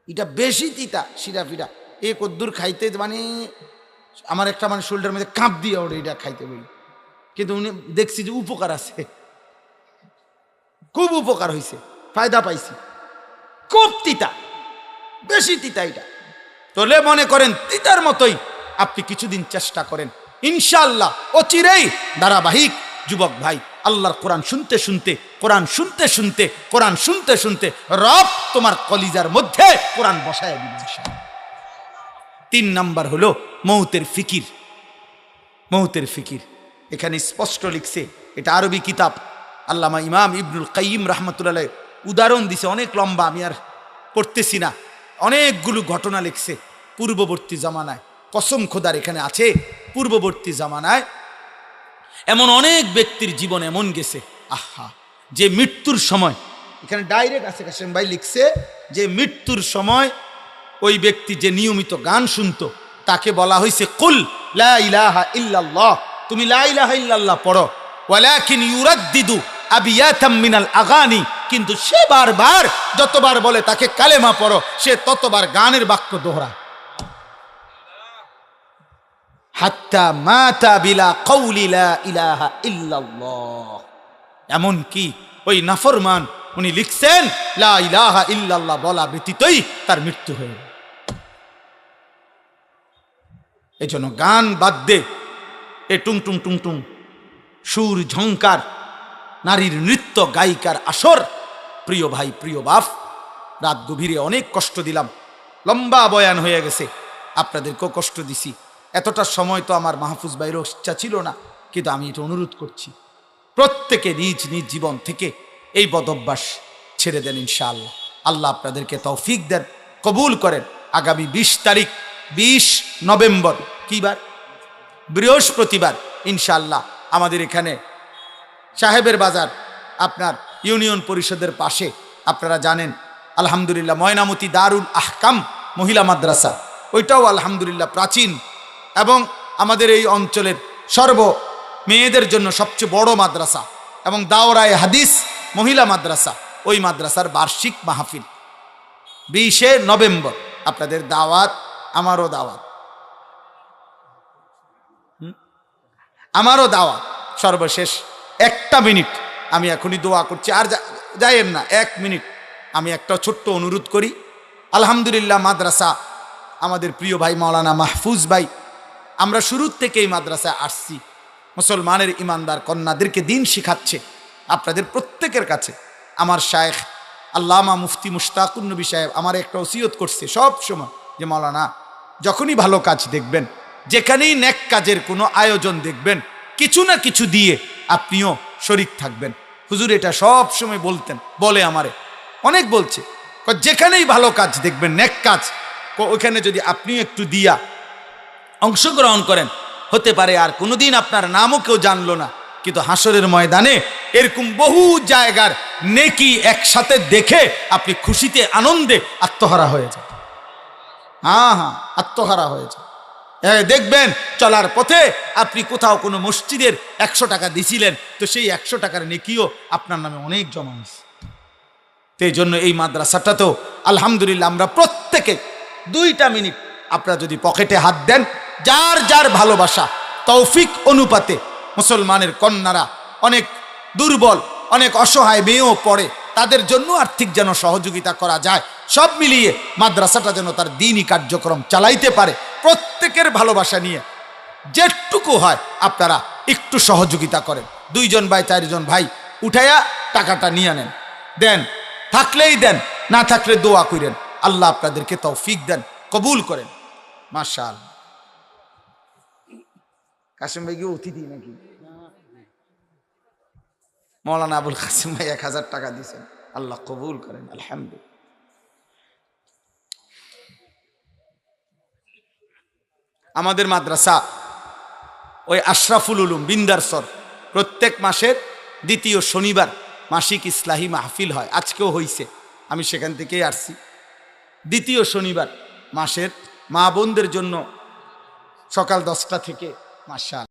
এটা বেশি তিতা, শিরা ফিরা এ কদ্দুর খাইতে, মানে আমার একটা মানে শোল্ডার মধ্যে কাঁপ দিয়ে ওঠে এটা খাইতে বলি। কিন্তু উনি দেখছি যে উপকার আছে, খুব উপকার হয়েছে, ফায়দা পাইছি। খুব তিতা, বেশি তিতা এটা। তাহলে মনে করেন তিতার মতোই আপনি কিছুদিন চেষ্টা করেন, ইনশাআল্লাহ অচিরেই ধারাবাহিক যুবক ভাই আল্লাহর কোরআন শুনতে শুনতে, কোরআন শুনতে শুনতে, কোরআন শুনতে শুনতে রব তোমার কলিজার মধ্যে কোরআন বসায় দিবেন। 3 নাম্বার হলো মৌতের ফিকির। মৌতের ফিকির এখানে স্পষ্ট লিখছে, এটা আরবি কিতাব, আল্লামা ইমাম ইবনুল কাইয়িম রাহমাতুল্লাহ উদাহরণ দিছে, অনেক লম্বা, আমি আর পড়তেছি না। অনেকগুলো ঘটনা লিখছে পূর্ববর্তী জামানায়, কসম খোদার এখানে আছে, পূর্ববর্তী জামানায় এমন অনেক ব্যক্তির জীবন এমন গেছে, আহা, যে মৃত্যুর সময়, এখানে ডাইরেক্ট আছে, কাসেম ভাই লিখছে যে মৃত্যুর সময় ওই ব্যক্তি যে নিয়মিত গান শুনতো তাকে বলা হয়েছে কুল লা ইলাহা ইল্লাল্লাহ, তুমি লা ইলাহা ইল্লাল্লাহ পড়ো, ওয়ালাকিন ইউরাদ্দিদু আবিয়াতাম মিনাল আগানি, কিন্তু সে বারবার যতবার বলে তাকে কালেমা পড়ো, সে ততবার গানের বাক্য দোহরায়। হাত্তা মাতা বিলা কওলি লা ইলাহা ইল্লাল্লাহ। এমন কি ওই নাফরমান উনি লিখছেন লা ইলাহা ইল্লাল্লাহ বলা ব্যতীতই তার মৃত্যু হয়ে গেল। এই জন্য গান বাদ্যে এ টুং টুং টুং টুং সুর ঝংকার, নারীর নৃত্য গায়িকার আসর, প্রিয় ভাই প্রিয় বাপ, রাত গভীরে অনেক কষ্ট দিলাম, লম্বা বয়ান হয়ে গেছে, আপনাদেরকেও কষ্ট দিছি। এতটা সময় তো আমার মাহফুজ ভাইয়েরও ইচ্ছা ছিল না, কিন্তু আমি এটা অনুরোধ করছি, প্রত্যেকে নিজ নিজ জীবন থেকে এই বদভ্যাস ছেড়ে দেন ইনশাআল্লাহ। আল্লাহ আপনাদেরকে তৌফিক দেন, কবুল করেন। আগামী 20 তারিখ 20 নভেম্বর, কি বার? বৃহস্পতিবার, ইনশাআল্লাহ আমাদের এখানে সাহেবের বাজার, আপনার ইউনিয়ন পরিষদের পাশে, আপনারা জানেন আলহামদুলিল্লাহ ময়নামতি দারুল আহকাম মহিলা মাদ্রাসা, ওইটাও আলহামদুলিল্লাহ প্রাচীন এবং আমাদের এই অঞ্চলের মেয়েদের জন্য সবচেয়ে বড় মাদ্রাসা, এবং দাওরায়ে হাদিস মহিলা মাদ্রাসা, ওই মাদ্রাসার বার্ষিক মাহফিল 20 নভেম্বর। আপনাদের দাওয়াত, আমারও দাওয়াত, আমারও দাওয়াত। সর্বশেষ 1টা মিনিট আমি এখনই দোয়া করছি, আর যাইয়েন না, 1 মিনিট আমি একটা ছোট্ট অনুরোধ করি। আলহামদুলিল্লাহ মাদ্রাসা আমাদের প্রিয় ভাই মাওলানা মাহফুজ ভাই, আমরা শুরুর থেকেই মাদ্রাসায় আসছি, মুসলমানের ইমানদার কন্যাদেরকে দিন শিখাচ্ছে। আপনাদের প্রত্যেকের কাছে আমার শায়েখ আল্লামা মুফতি মুশতাকুন নবী সাহেব আমার একটা ওসিয়ত করছে সব সময়, যে মাওলানা যখনই ভালো কাজ দেখবেন, যেখানেই নেক কাজের কোনো আয়োজন দেখবেন, কিছু না কিছু দিয়ে আপনিও শরিক থাকবেন। হুজুর এটা সব সময় বলতেন, বলে আমারে অনেক বলছে, যেখানেই ভালো কাজ দেখবেন নেক কাজ, ওইখানে যদি আপনিও একটু দিয়া অংশগ্রহণ করেন, হতে পারে আর কোনোদিন আপনার নামও কেউ জানলো না, কিন্তু হাসরের ময়দানে এরকম বহু জায়গার নেকি একসাথে দেখে আপনি খুশিতে আনন্দে আত্মহারা হয়ে যান। হ্যাঁ, আত্মহারা হয়ে যান। দেখবেন চলার পথে আপনি কোথাও কোনো মসজিদের 100 টাকা দিছিলেন, তো সেই 100 টাকার নেকিও আপনার নামে অনেক জমা হয়েছে। তো এই জন্য এই মাদ্রাসাটাতেও আলহামদুলিল্লাহ আমরা প্রত্যেকে 2টা মিনিট আপনারা যদি পকেটে হাত দেন, যার যার ভালোবাসা তৌফিক অনুপাতে, মুসলমানের কন্যারা অনেক দুর্বল, অনেক অসহায় মেয়েও পড়ে, তাদের জন্য আর্থিক যেন সহযোগিতা করা যায়, সব মিলিয়ে মাদ্রাসাটা যেন তার দ্বীনি কার্যক্রম চালাইতে পারে, প্রত্যেকের ভালোবাসা নিয়ে যেটুকু হয় আপনারা একটু সহযোগিতা করেন। 2 জন ভাই 4 জন ভাই উঠাইয়া টাকাটা নিয়ে নেন, দেন, থাকলেই দেন, না থাকলে দোয়া করেন, আল্লাহ আপনাদেরকে তৌফিক দেন, কবুল করেন। মাশাআল্লাহ। কাসিম ভাই কি অতিথি নাকি? মৌলানা আবুল কাসিম ভাই 1000 টাকা দিয়েছেন, আল্লাহ কবুল করেন, আলহামদুলিল্লাহ। আমাদের মাদ্রাসা ওই আশরাফুল উলুম বিন্দারসর প্রত্যেক মাসের 2য় শনিবার মাসিক ইসলাহি মাহফিল হয়, আজকেও হইছে, আমি সেখান থেকেই আসছি। 2য় শনিবার মাসের মা বোনদের জন্য সকাল 10টা থেকে, মাশাআল্লাহ।